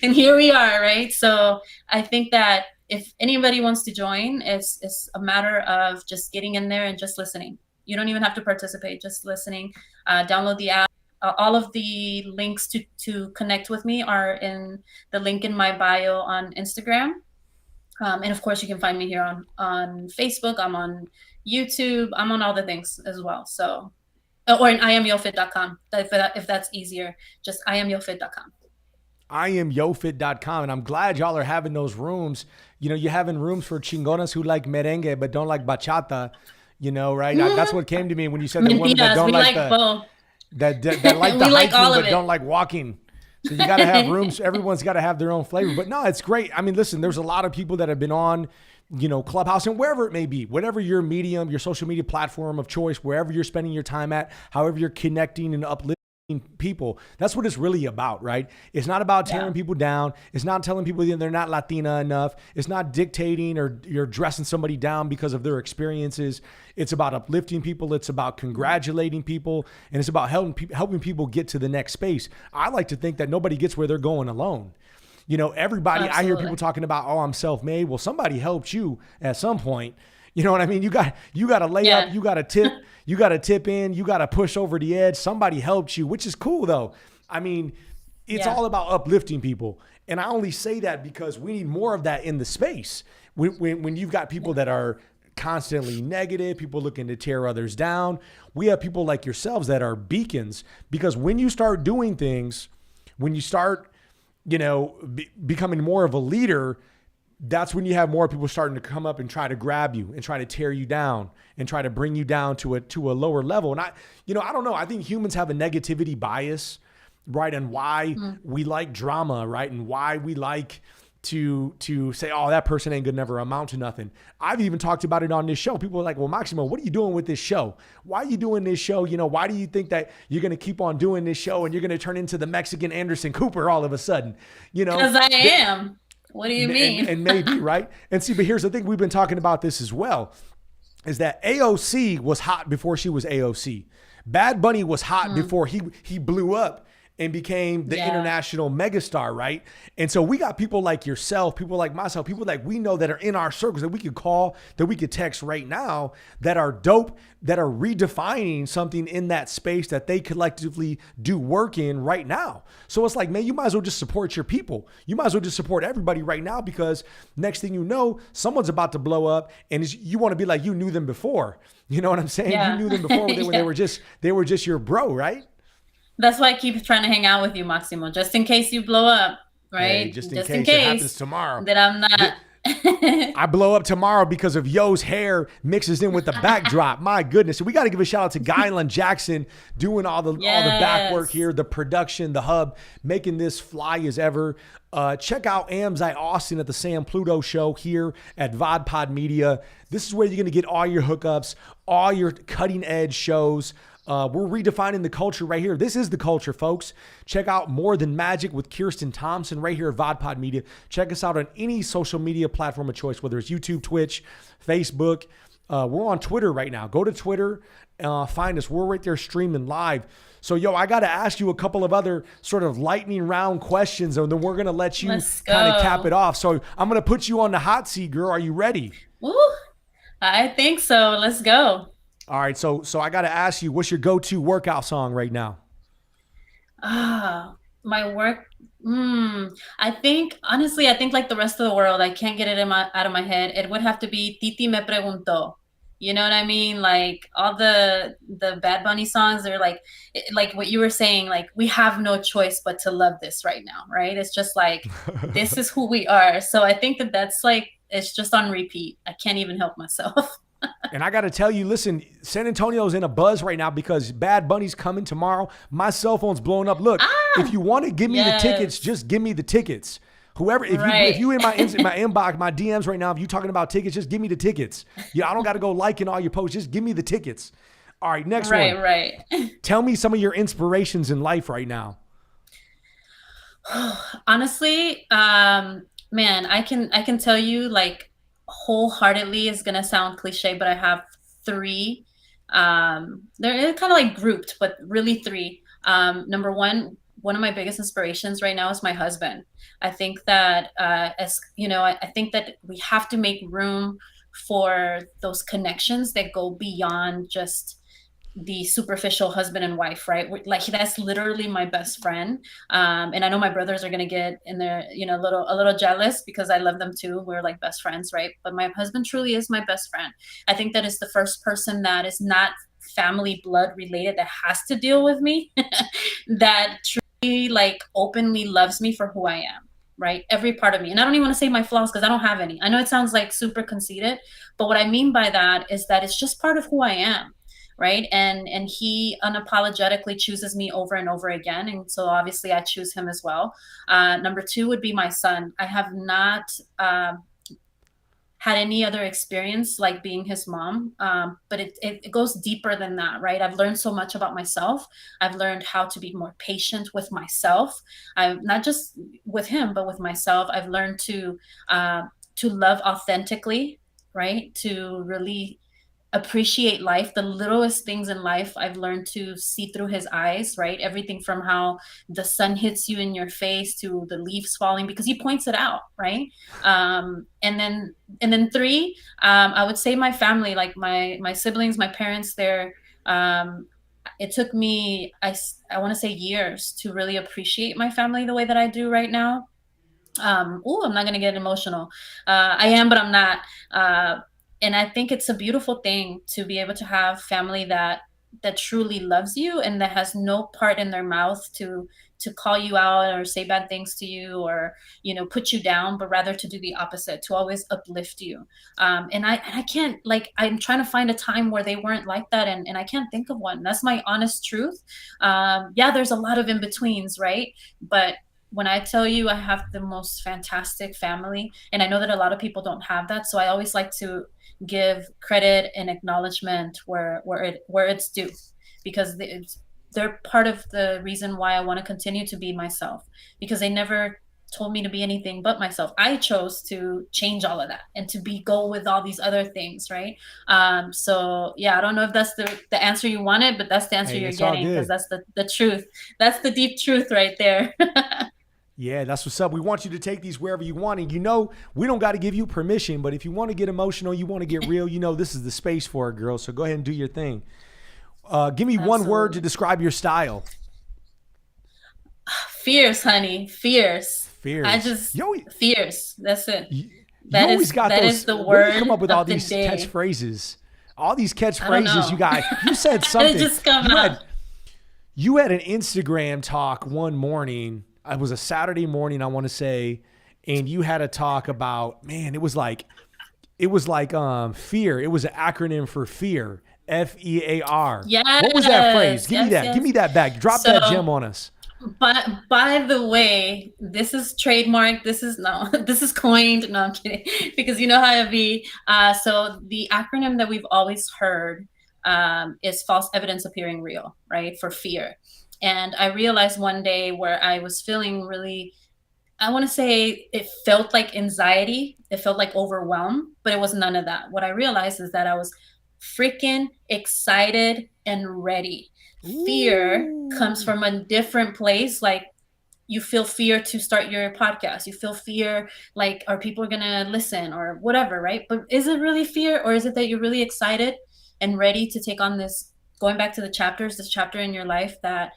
And here we are, right? So I think that if anybody wants to join, it's a matter of just getting in there and just listening. You don't even have to participate, just listening. Download the app. All of the links to connect with me are in the link in my bio on Instagram. And of course, you can find me here on Facebook. I'm on YouTube. I'm on all the things as well. So, or in IamYoFit.com, if that's easier, just IamYoFit.com. IamYoFit.com. And I'm glad y'all are having those rooms. You're having rooms for chingonas who like merengue but don't like bachata, right? That's what came to me when you said the women that don't like the... both. that like the We like hiking all of but it. don't like walking. So you got to have rooms. Everyone's got to have their own flavor. But no, it's great. I mean, listen, there's a lot of people that have been on, Clubhouse and wherever it may be, whatever your medium, your social media platform of choice, wherever you're spending your time at, however you're connecting and uplifting people. That's what it's really about, right? It's not about tearing people down. It's not telling people that they're not Latina enough. It's not dictating or you're dressing somebody down because of their experiences. It's about uplifting people. It's about congratulating people. And it's about helping people get to the next space. I like to think that nobody gets where they're going alone. Everybody, I hear people talking about, oh, I'm self-made. Well, somebody helped you at some point. You know what I mean? You got to lay up, you got to tip, you got to tip in, you got to push over the edge. Somebody helped you, which is cool though. I mean, it's all about uplifting people. And I only say that because we need more of that in the space. When you've got people that are constantly negative, people looking to tear others down, we have people like yourselves that are beacons, because when you start doing things, when you start, becoming more of a leader, that's when you have more people starting to come up and try to grab you and try to tear you down and try to bring you down to a lower level. And I don't know. I think humans have a negativity bias, right? And why we like drama, right? And why we like to say, oh, that person ain't gonna never amount to nothing. I've even talked about it on this show. People are like, well, Maximo, what are you doing with this show? Why are you doing this show? Why do you think that you're going to keep on doing this show and you're going to turn into the Mexican Anderson Cooper all of a sudden? Because I am. What do you mean? And maybe, right? And see, but here's the thing. We've been talking about this as well, is that AOC was hot before she was AOC. Bad Bunny was hot before he blew up and became the international megastar, right? And so we got people like yourself, people like myself, people like we know that are in our circles that we could call, that we could text right now, that are dope, that are redefining something in that space that they collectively do work in right now. So it's like, man, you might as well just support your people. You might as well just support everybody right now, because next thing you know, someone's about to blow up and you want to be like, you knew them before. You know what I'm saying? Yeah. You knew them before when they were just your bro, right? That's why I keep trying to hang out with you, Maximo, just in case you blow up, right? Hey, just in case it happens tomorrow. That I'm not. I blow up tomorrow because of Yo's hair mixes in with the backdrop. My goodness. We got to give a shout out to Guyland Jackson doing all the back work here, the production, the hub, making this fly as ever. Check out Amzai Austin at the Sam Pluto Show here at VodPod Media. This is where you're going to get all your hookups, all your cutting edge shows. We're redefining the culture right here. This is the culture, folks. Check out More Than Magic with Kirsten Thompson right here at VodPod Media. Check us out on any social media platform of choice, whether it's YouTube, Twitch, Facebook. We're on Twitter right now. Go to Twitter, find us. We're right there streaming live. So, I got to ask you a couple of other sort of lightning round questions, and then we're going to let you kind of cap it off. So I'm going to put you on the hot seat, girl. Are you ready? Ooh, I think so. Let's go. All right, so I got to ask you, what's your go-to workout song right now? My work. I think like the rest of the world, I can't get it out of my head. It would have to be Titi Me Preguntó. You know what I mean? Like all the Bad Bunny songs, they're like what you were saying, like we have no choice but to love this right now, right? It's just like, this is who we are. So I think that's like, it's just on repeat. I can't even help myself. And I got to tell you, listen, San Antonio's in a buzz right now because Bad Bunny's coming tomorrow. My cell phone's blowing up. Look, if you want to give me the tickets, just give me the tickets. Whoever, if you in my inbox, my DMs right now, if you talking about tickets, just give me the tickets. I don't got to go liking all your posts. Just give me the tickets. All right, next one. Right. Tell me some of your inspirations in life right now. Honestly, man, I can tell you, like, wholeheartedly is gonna sound cliche, but I have three. They're kind of like grouped, but really three. Number one of my biggest inspirations right now is my husband. I think that I think that we have to make room for those connections that go beyond just the superficial husband and wife, right? Like, that's literally my best friend. And I know my brothers are going to get in there, a little jealous because I love them too. We're like best friends, right? But my husband truly is my best friend. I think that is the first person that is not family blood related that has to deal with me, that truly like openly loves me for who I am, right? Every part of me. And I don't even want to say my flaws because I don't have any. I know it sounds like super conceited, but what I mean by that is that it's just part of who I am. right? And he unapologetically chooses me over and over again, and so obviously I choose him as well. Number two would be my son. I have not had any other experience like being his mom, but it goes deeper than that, right? I've learned so much about myself. I've learned how to be more patient with myself. I'm not just with him, but with myself. I've learned to love authentically, right? To really appreciate life, the littlest things in life. I've learned to see through his eyes, right? Everything from how the sun hits you in your face to the leaves falling, because he points it out, right? And then three, I would say my family, like my siblings, my parents. It took me, I want to say, years to really appreciate my family the way that I do right now. I'm not gonna get emotional. I am, but I'm not. And I think it's a beautiful thing to be able to have family that truly loves you and that has no part in their mouth to call you out or say bad things to you, or put you down, but rather to do the opposite, to always uplift you. And I can't, like, I'm trying to find a time where they weren't like that, and I can't think of one. That's my honest truth. Yeah, there's a lot of in-betweens, right? But when I tell you I have the most fantastic family, and I know that a lot of people don't have that, so I always like to give credit and acknowledgement where it's due, because they're part of the reason why I want to continue to be myself, because they never told me to be anything but myself. I chose to change all of that and to go with all these other things, right? So yeah, I don't know if that's the answer you wanted, but that's the answer you're It's all getting, because good. that's the truth. That's the deep truth right there. Yeah, that's what's up. We want you to take these wherever you want. And we don't got to give you permission, but if you want to get emotional, you want to get real, this is the space for it, girl. So go ahead and do your thing. Give me one word to describe your style. Fierce, honey. Fierce. Fierce. Fierce. That's it. You always got that those. is the Where do you word come up with all of the these day. catchphrases? All these I don't catchphrases you know. got. You said something. It just come out. You had an Instagram talk one morning. It was a Saturday morning, I want to say, and you had a talk about, man, it was like fear. It was an acronym for fear. FEAR. Yes. What was that phrase? Give me that. Yes. Give me that back. Drop that gem on us. But by the way, this is trademark. This is coined. No, I'm kidding. Because you know how it be. So the acronym that we've always heard is false evidence appearing real, right? For fear. And I realized one day where I was feeling really, I want to say it felt like anxiety. It felt like overwhelm, but it was none of that. What I realized is that I was freaking excited and ready. Fear comes from a different place. Like, you feel fear to start your podcast. You feel fear, like, are people going to listen or whatever, right? But is it really fear, or is it that you're really excited and ready to take on this, going back to this chapter in your life that,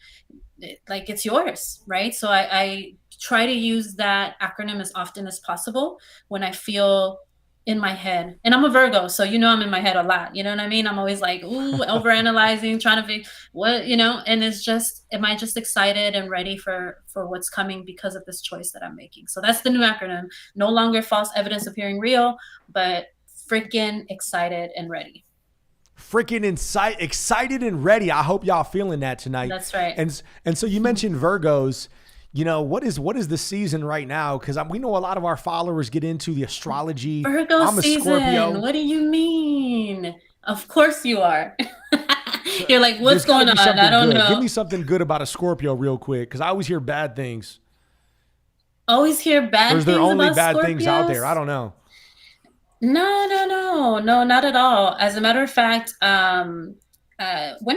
like, it's yours, right? So I try to use that acronym as often as possible when I feel in my head. And I'm a Virgo, so I'm in my head a lot. You know what I mean? I'm always like, ooh, overanalyzing, trying to think what, and it's just, am I just excited and ready for what's coming because of this choice that I'm making? So that's the new acronym. No longer false evidence appearing real, but freaking excited and ready. Freaking excited and ready. I hope y'all feeling that tonight. That's right. And so you mentioned Virgos. What is the season right now? Because we know a lot of our followers get into the astrology. Virgo I'm a season. Scorpio. What do you mean? Of course you are. You're like, what's going on? I don't know. Give me something good about a Scorpio real quick, because I always hear bad things. Always hear bad things. Or is there only bad things out there? I don't know. No, not at all. As a matter of fact, when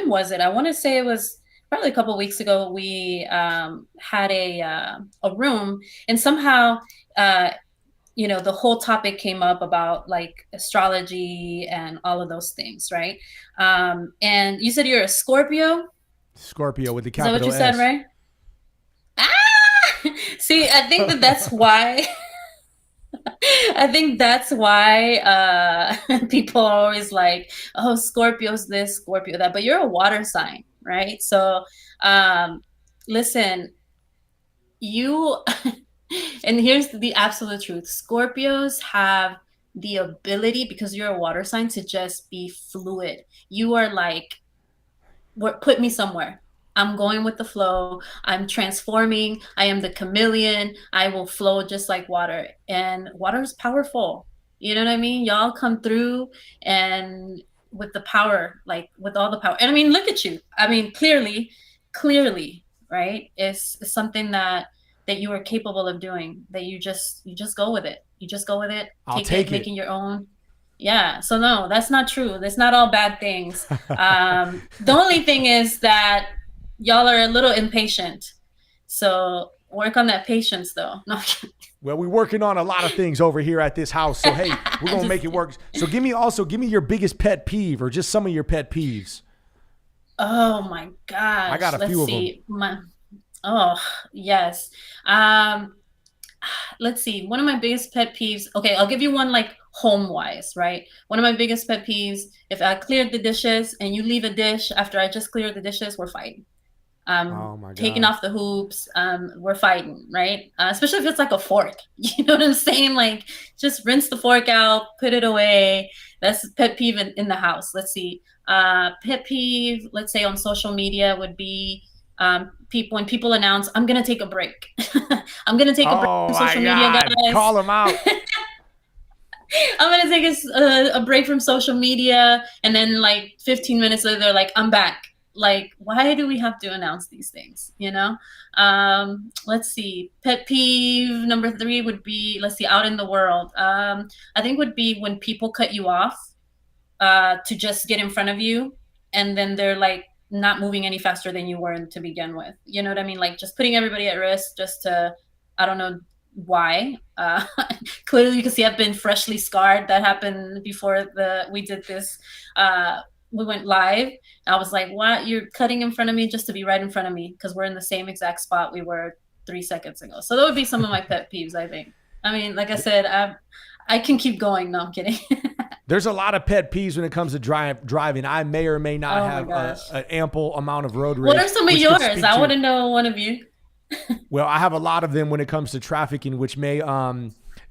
was it? I want to say it was probably a couple of weeks ago. We had a room, and somehow, the whole topic came up about, like, astrology and all of those things, right? And you said you're a Scorpio? Scorpio with the capital S. Is that what you said, right? Ah! See, I think that's why... I think that's why people are always like, oh, Scorpio's this, Scorpio that. But you're a water sign, right? So listen, and here's the absolute truth. Scorpios have the ability, because you're a water sign, to just be fluid. You are like put me somewhere. I'm going with the flow. I'm transforming. I am the chameleon. I will flow just like water. And water is powerful. You know what I mean? Y'all come through and with the power, like with all the power. And I mean, look at you. I mean, clearly, right? It's something that you are capable of doing, that you just go with it. You just go with it, I'll take it, take make it. it your own. Yeah. So no, that's not true. That's not all bad things. The only thing is that y'all are a little impatient. So work on that patience though. No, Well, we're working on a lot of things over here at this house. So, hey, we're going to make it work. So give me your biggest pet peeve, or just some of your pet peeves. oh my gosh. I got a Let's few of them. see. Oh, yes. Um, let's see. One of my biggest pet peeves. Okay, I'll give you one like home wise, right? One of my biggest pet peeves, if I cleared the dishes and you leave a dish after I just cleared the dishes, we're fighting. Oh my Taking God. off the hoops, we're fighting, right? Especially if it's like a fork. You know what I'm saying? Like, just rinse the fork out, put it away. That's a pet peeve in the house. Let's see. Pet peeve, let's say on social media, would be when people announce, I'm going to take a break. I'm going to take a break Oh from my social media, God. guys. Call them out. I'm gonna take a break from social media, and then like 15 minutes later, they're like, "I'm back." Like, why do we have to announce these things? You know? Let's see. Pet peeve number 3 would be, let's see, out in the world. I think would be when people cut you off to just get in front of you, and then they're like not moving any faster than you were to begin with. You know what I mean? Like just putting everybody at risk just to, I don't know why. Clearly, you can see I've been freshly scarred. That happened before we did this. We went live. I was like, "What? You're cutting in front of me just to be right in front of me because we're in the same exact spot we were 3 seconds ago." So that would be some of my pet peeves, I think. I mean, like I said, I can keep going. No, I'm kidding. There's a lot of pet peeves when it comes to driving. I may or may not Oh my have gosh. an ample amount of road What rage, are some of which could yours? speak I want to. to know one of you. Well, I have a lot of them when it comes to trafficking, which may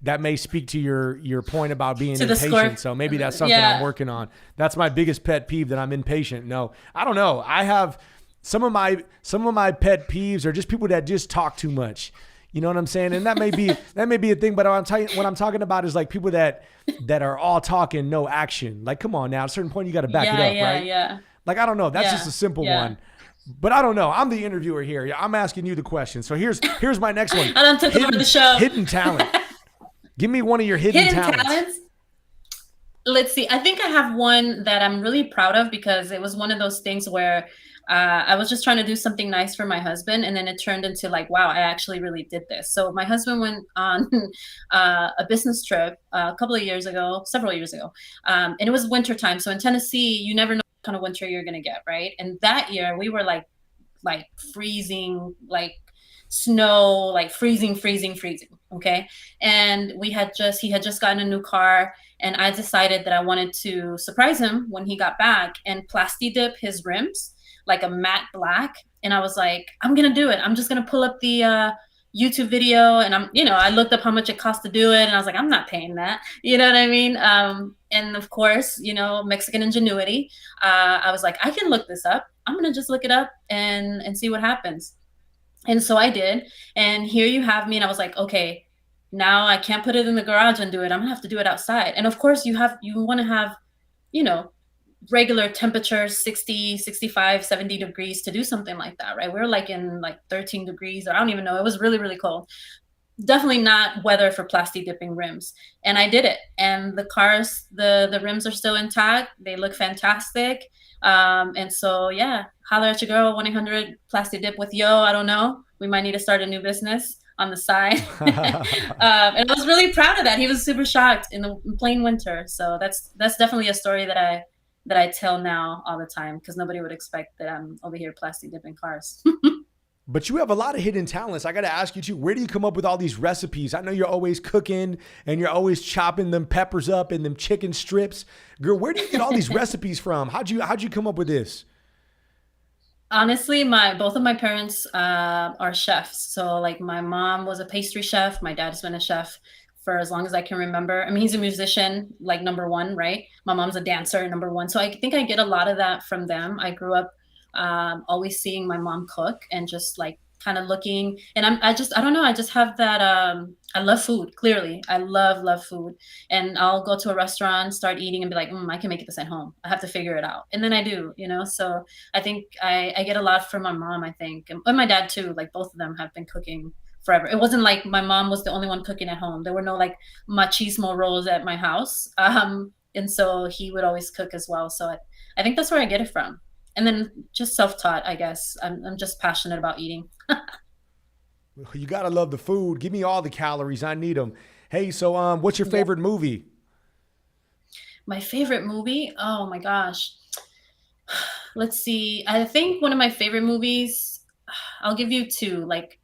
that may speak to your point about being To the impatient. score. So maybe that's something I'm Yeah. working on. That's my biggest pet peeve, that I'm impatient. No, I don't know. I have some of my pet peeves are just people that just talk too much. You know what I'm saying? And that may be a thing, but what I'm talking about is like people that are all talking, no action. Like, come on now, at a certain point you got to back it Yeah, up, yeah, right? yeah. Like, I don't know. That's Yeah. just a simple Yeah. one. But I don't know. I'm the interviewer here. I'm asking you the question. So here's my next one. I done took over the show. Hidden talent. Give me one of your hidden talents. Talents. Let's see. I think I have one that I'm really proud of because it was one of those things where I was just trying to do something nice for my husband, and then it turned into like, wow, I actually really did this. So my husband went on a business trip several years ago, and it was winter time. So in Tennessee, you never know what kind of winter you're gonna get, right? And that year we were like freezing, like snow, like freezing. Okay. And he had just gotten a new car, and I decided that I wanted to surprise him when he got back and plasti dip his rims like a matte black. And I was like, I'm gonna do it. I'm just gonna pull up the YouTube video, and I looked up how much it cost to do it, and I was like, I'm not paying that. You know what I mean? And of course, Mexican ingenuity. I was like, I can look this up. I'm gonna just look it up and see what happens. And so I did. And here you have me. And I was like, okay, now I can't put it in the garage and do it. I'm gonna have to do it outside. And of course you want to have, you know, regular temperatures, 60, 65, 70 degrees to do something like that, right? We were like in like 13 degrees, or I don't even know. It was really, really cold. Definitely not weather for plastic dipping rims. And I did it. And the cars, the rims are still intact. They look fantastic. And so, yeah, holler at your girl, 1-800 plastic dip with yo. I don't know. We might need to start a new business on the side. And I was really proud of that. He was super shocked in the plain winter. So that's definitely a story that I tell now all the time, because nobody would expect that I'm over here plastic dipping cars. But you have a lot of hidden talents. I got to ask you too, where do you come up with all these recipes? I know you're always cooking and you're always chopping them peppers up and them chicken strips. Girl, where do you get all these recipes from? How'd you come up with this? Honestly, both of my parents are chefs. So like my mom was a pastry chef. My dad's been a chef for as long as I can remember. I mean, he's a musician, like number one, right? My mom's a dancer, number one. So I think I get a lot of that from them. I grew up always seeing my mom cook and just like kind of looking, and I don't know, I just have that, I love food. Clearly I love food, and I'll go to a restaurant, start eating, and be like, I can make this at home. I have to figure it out, and then I do, so I think I get a lot from my mom, I think, and my dad too. Like both of them have been cooking forever. It wasn't like my mom was the only one cooking at home. There were no like machismo roles at my house, and so he would always cook as well. So I think that's where I get it from. And then just self-taught, I guess. I'm just passionate about eating. You gotta love the food. Give me all the calories. I need them. Hey, so what's your favorite movie? My favorite movie? Oh my gosh. Let's see. I think one of my favorite movies, I'll give you two. Like,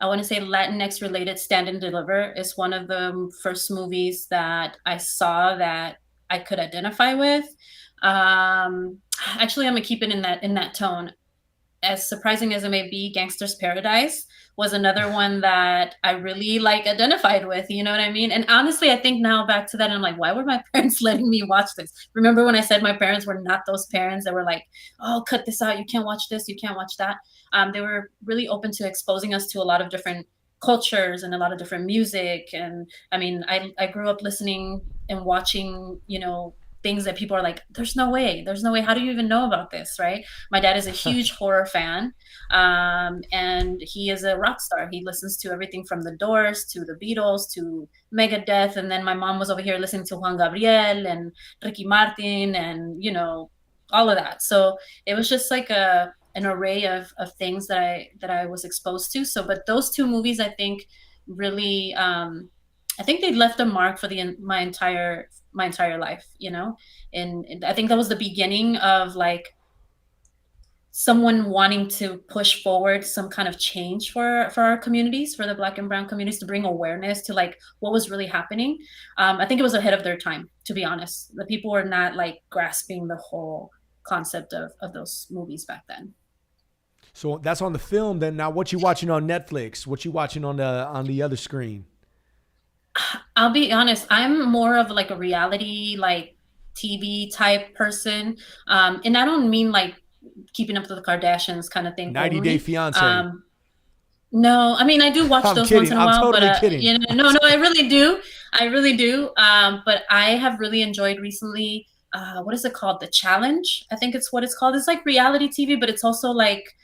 I want to say Latinx related. Stand and Deliver is one of the first movies that I saw that I could identify with. Actually, I'm gonna keep it in that tone. As surprising as it may be, Gangster's Paradise was another one that I really like identified with. You know what I mean? And honestly, I think now back to that, I'm like, why were my parents letting me watch this? Remember when I said my parents were not those parents that were like, oh, cut this out. You can't watch this. You can't watch that. They were really open to exposing us to a lot of different cultures and a lot of different music. And I mean, I grew up listening and watching, things that people are like, there's no way. How do you even know about this? Right. My dad is a huge horror fan. And he is a rock star. He listens to everything from the Doors to the Beatles to Megadeth. And then my mom was over here listening to Juan Gabriel and Ricky Martin and, all of that. So it was just like an array of things that I was exposed to. So, but those two movies, I think really, I think they left a mark for my entire life, and I think that was the beginning of like someone wanting to push forward some kind of change for our communities, for the Black and brown communities, to bring awareness to like what was really happening. I think it was ahead of their time, to be honest. The people were not like grasping the whole concept of those movies back then. So that's on the film. Then now, what you watching on Netflix? What you watching on the other screen? I'll be honest, I'm more of like a reality, like TV type person. And I don't mean like keeping up with the Kardashians kind of thing. 90 Day Fiance. No, I mean, I do watch those kidding. once in a while, totally but kidding. no, I really do. But I have really enjoyed recently, what is it called? The Challenge, I think it's what it's called. It's like reality TV, but it's also like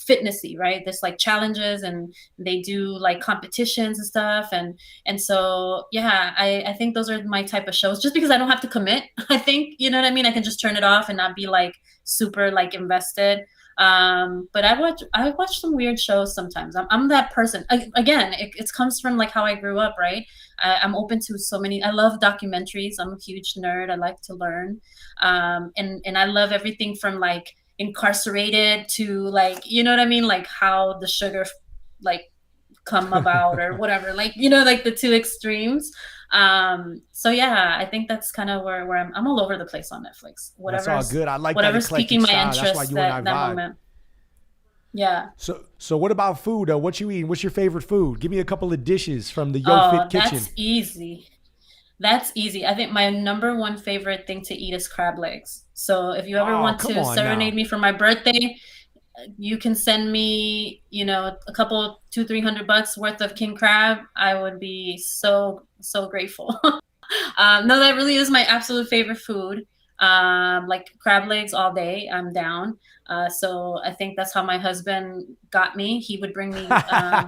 fitnessy, right? There's like challenges and they do like competitions and stuff. And so, yeah, I think those are my type of shows, just because I don't have to commit. I think, you know what I mean? I can just turn it off and not be like super like invested. But I watch some weird shows sometimes. I'm that person. Again, it comes from like how I grew up, right? I'm open to so many. I love documentaries. I'm a huge nerd. I like to learn. And I love everything from like incarcerated to like, you know what I mean? Like how the sugar like come about or whatever, like, like the two extremes. So yeah, I think that's kind of where I'm all over the place on Netflix. That's all good. I like whatever's that eclectic piquing my style. interest That's why you and I that vibe. moment. Yeah. So what about food? What you eating? What's your favorite food? Give me a couple of dishes from the YoFit kitchen. That's easy. I think my number one favorite thing to eat is crab legs. So if you ever want to serenade me for my birthday, you can send me, a couple $200-300 worth of king crab. I would be so grateful. No, that really is my absolute favorite food. Like crab legs all day. I'm down. So I think that's how my husband got me. He would bring me,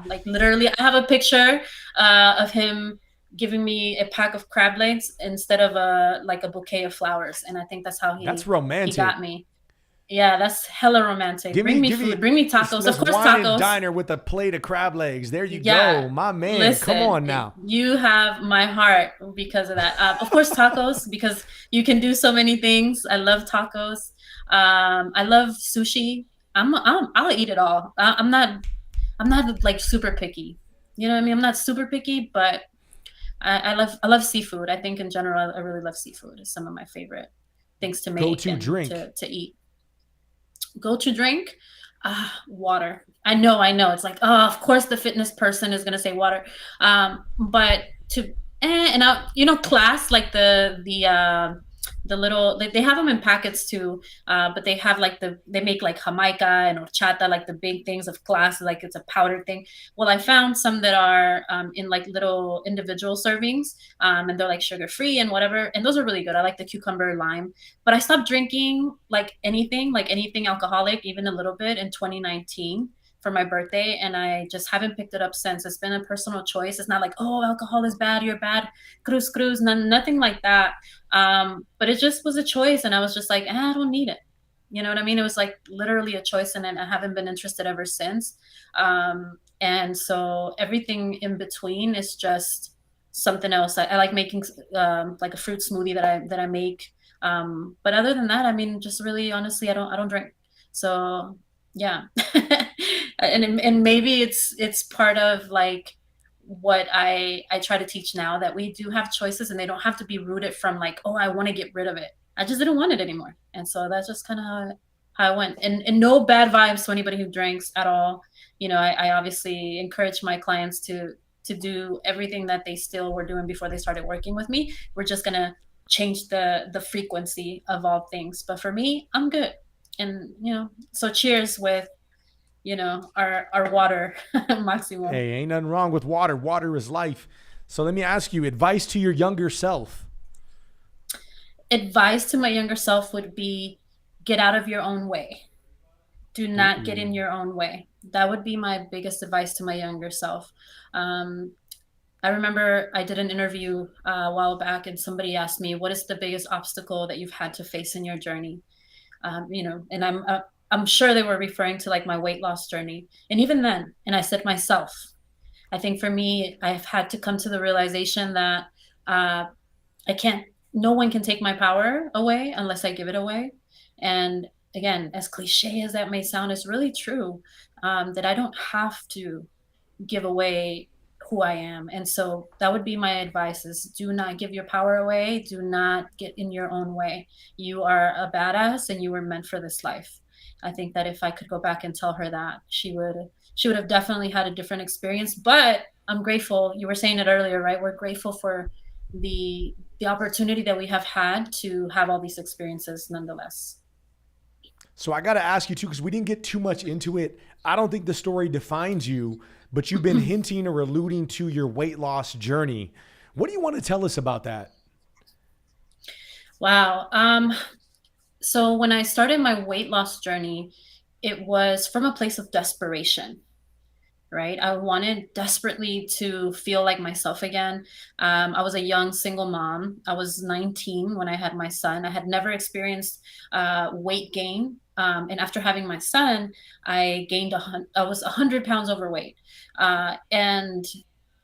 like literally, I have a picture of him giving me a pack of crab legs instead of a bouquet of flowers. And I think that's how that's romantic. He got me. Yeah, that's hella romantic. Bring me food. Bring me tacos. Of course, wine tacos. And diner with a plate of crab legs. There you go, my man. Listen, come on now. You have my heart because of that. Of course, tacos, because you can do so many things. I love tacos. I love sushi. I'll eat it all. I'm not like super picky. You know what I mean? I'm not super picky, but I love seafood. I think in general, I really love seafood. It's some of my favorite things to make. Go-to drink to eat. Go-to drink, water. I know. It's like, oh, of course the fitness person is gonna say water. But class, like the the little, they have them in packets too, but they have like they make like jamaica and horchata, like the big things of glass, like it's a powdered thing. Well, I found some that are in like little individual servings, and they're like sugar free and whatever, and those are really good. I like the cucumber lime. But I stopped drinking like anything alcoholic, even a little bit, in 2019 for my birthday, and I just haven't picked it up since. It's been a personal choice. It's not like, oh, alcohol is bad, you're bad, cruz, nothing like that. But it just was a choice, and I was just like, I don't need it. You know what I mean? It was like literally a choice, and I haven't been interested ever since. And so everything in between is just something else. I like making like a fruit smoothie that I make. But other than that, I mean, just really honestly, I don't drink. So yeah. And maybe it's part of like what I try to teach now, that we do have choices and they don't have to be rooted from like, oh, I want to get rid of it. I just didn't want it anymore. And so that's just kind of how I went. And no bad vibes to anybody who drinks at all. You know, I obviously encourage my clients to do everything that they still were doing before they started working with me. We're just gonna change the frequency of all things. But for me, I'm good. And you know, so cheers with, you know, our water, Maximo. Hey, ain't nothing wrong with water. Water is life. So let me ask you, advice to your younger self. Advice to my younger self would be, get out of your own way. Do not get in Ooh. your own way. That would be my biggest advice to my younger self. Um, I remember I did an interview a while back, and somebody asked me, what is the biggest obstacle that you've had to face in your journey? You know, and I'm sure they were referring to like my weight loss journey. And even then, and I said myself, I think for me, I've had to come to the realization that uh, I can't, no one can take my power away unless I give it away. And again, as cliche as that may sound, it's really true, that I don't have to give away who I am. And so that would be my advice, is do not give your power away. Do not get in your own way. You are a badass and you were meant for this life. I think that if I could go back and tell her that, she would have definitely had a different experience. But I'm grateful. You were saying it earlier, right? We're grateful for the opportunity that we have had to have all these experiences nonetheless. So I got to ask you too, because we didn't get too much into it. I don't think the story defines you, but you've been hinting or alluding to your weight loss journey. What do you want to tell us about that? Wow. So when I started my weight loss journey, it was from a place of desperation, right? I wanted desperately to feel like myself again. I was a young single mom. I was 19 when I had my son. I had never experienced weight gain. And after having my son, I was 100 pounds overweight. And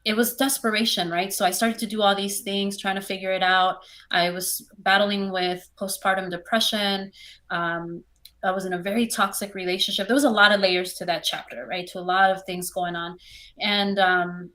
it was desperation, right? So I started to do all these things, trying to figure it out. I was battling with postpartum depression. I was in a very toxic relationship. There was a lot of layers to that chapter, right? To a lot of things going on. And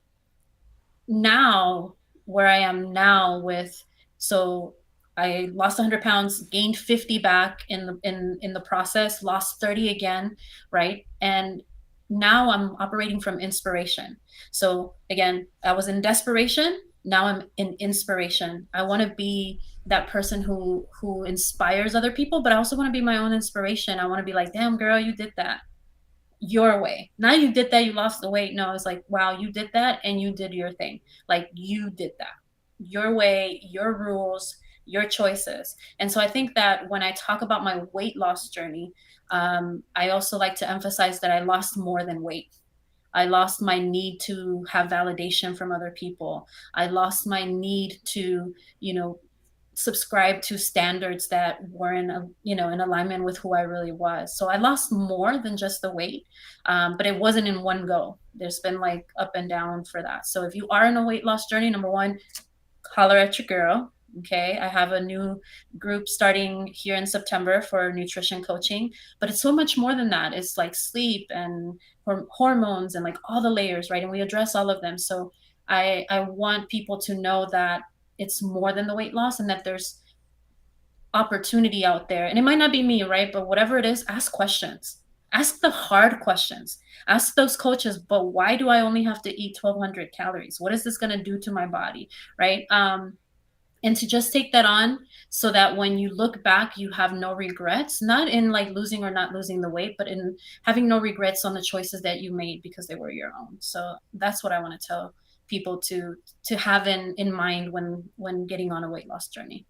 now, where I am now with, so I lost 100 pounds, gained 50 back in the process, lost 30 again, right? And now I'm operating from inspiration. So again, I was in desperation. Now I'm in inspiration. I want to be that person who inspires other people, but I also want to be my own inspiration. I want to be like, damn girl, you did that your way. Now you did that, you lost the weight. No, it's like, wow, you did that and you did your thing. Like you did that. Your way, your rules, your choices. And so I think that when I talk about my weight loss journey, I also like to emphasize that I lost more than weight. I lost my need to have validation from other people. I lost my need to, you know, subscribe to standards that were in a, you know, in alignment with who I really was. So I lost more than just the weight, but it wasn't in one go. There's been like up and down for that. So if you are in a weight loss journey, number one, holler at your girl. Okay, I have a new group starting here in September for nutrition coaching, but it's so much more than that. It's like sleep and hormones and like all the layers, right? And we address all of them. So I want people to know that it's more than the weight loss, and that there's opportunity out there. And it might not be me, right? But whatever it is, ask questions. Ask the hard questions. Ask those coaches, but why do I only have to eat 1,200 calories? What is this going to do to my body, right? and to just take that on so that when you look back, you have no regrets, not in like losing or not losing the weight, but in having no regrets on the choices that you made because they were your own. So that's what I want to tell people to have in mind when getting on a weight loss journey.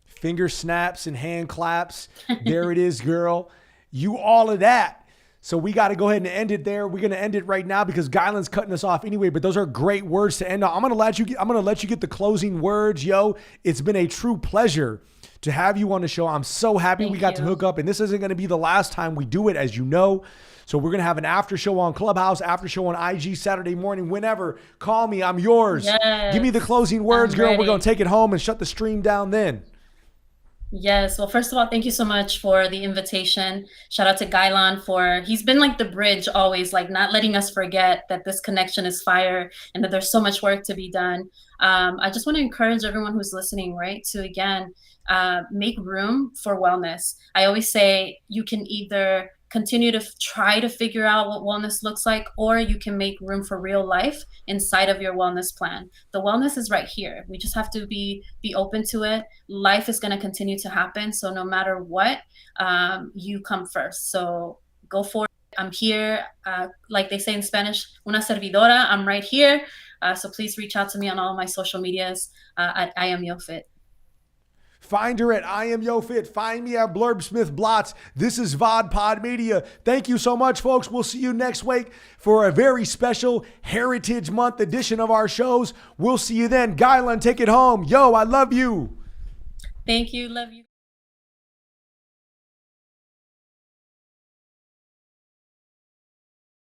Finger snaps and hand claps. There it is, girl. You all of that. So we got to go ahead and end it there. We're going to end it right now because Guyland's cutting us off anyway, but those are great words to end on. I'm going to let you get the closing words. Yo, it's been a true pleasure to have you on the show. I'm so happy we got to hook up, and this isn't going to be the last time we do it, as you know. So we're going to have an after show on Clubhouse, after show on IG Saturday morning, whenever. Call me. I'm yours. Yes, give me the closing words, girl. Ready. We're going to take it home and shut the stream down then. Yes. Well, first of all, thank you so much for the invitation. Shout out to Guyland he's been like the bridge always, like not letting us forget that this connection is fire and that there's so much work to be done. I just want to encourage everyone who's listening, right, to again, make room for wellness. I always say you can either continue to try to figure out what wellness looks like, or you can make room for real life inside of your wellness plan. The wellness is right here. We just have to be open to it. Life is going to continue to happen. So no matter what, you come first. So go for it. I'm here. Like they say in Spanish, una servidora. I'm right here. So please reach out to me on all of my social medias at I am YoFit. Find her at I am YoFit. Find me at Blurb Smith Blots. This is VOD Pod Media. Thank you so much, folks. We'll see you next week for a very special Heritage Month edition of our shows. We'll see you then. Guyland, take it home. Yo, I love you. Thank you. Love you.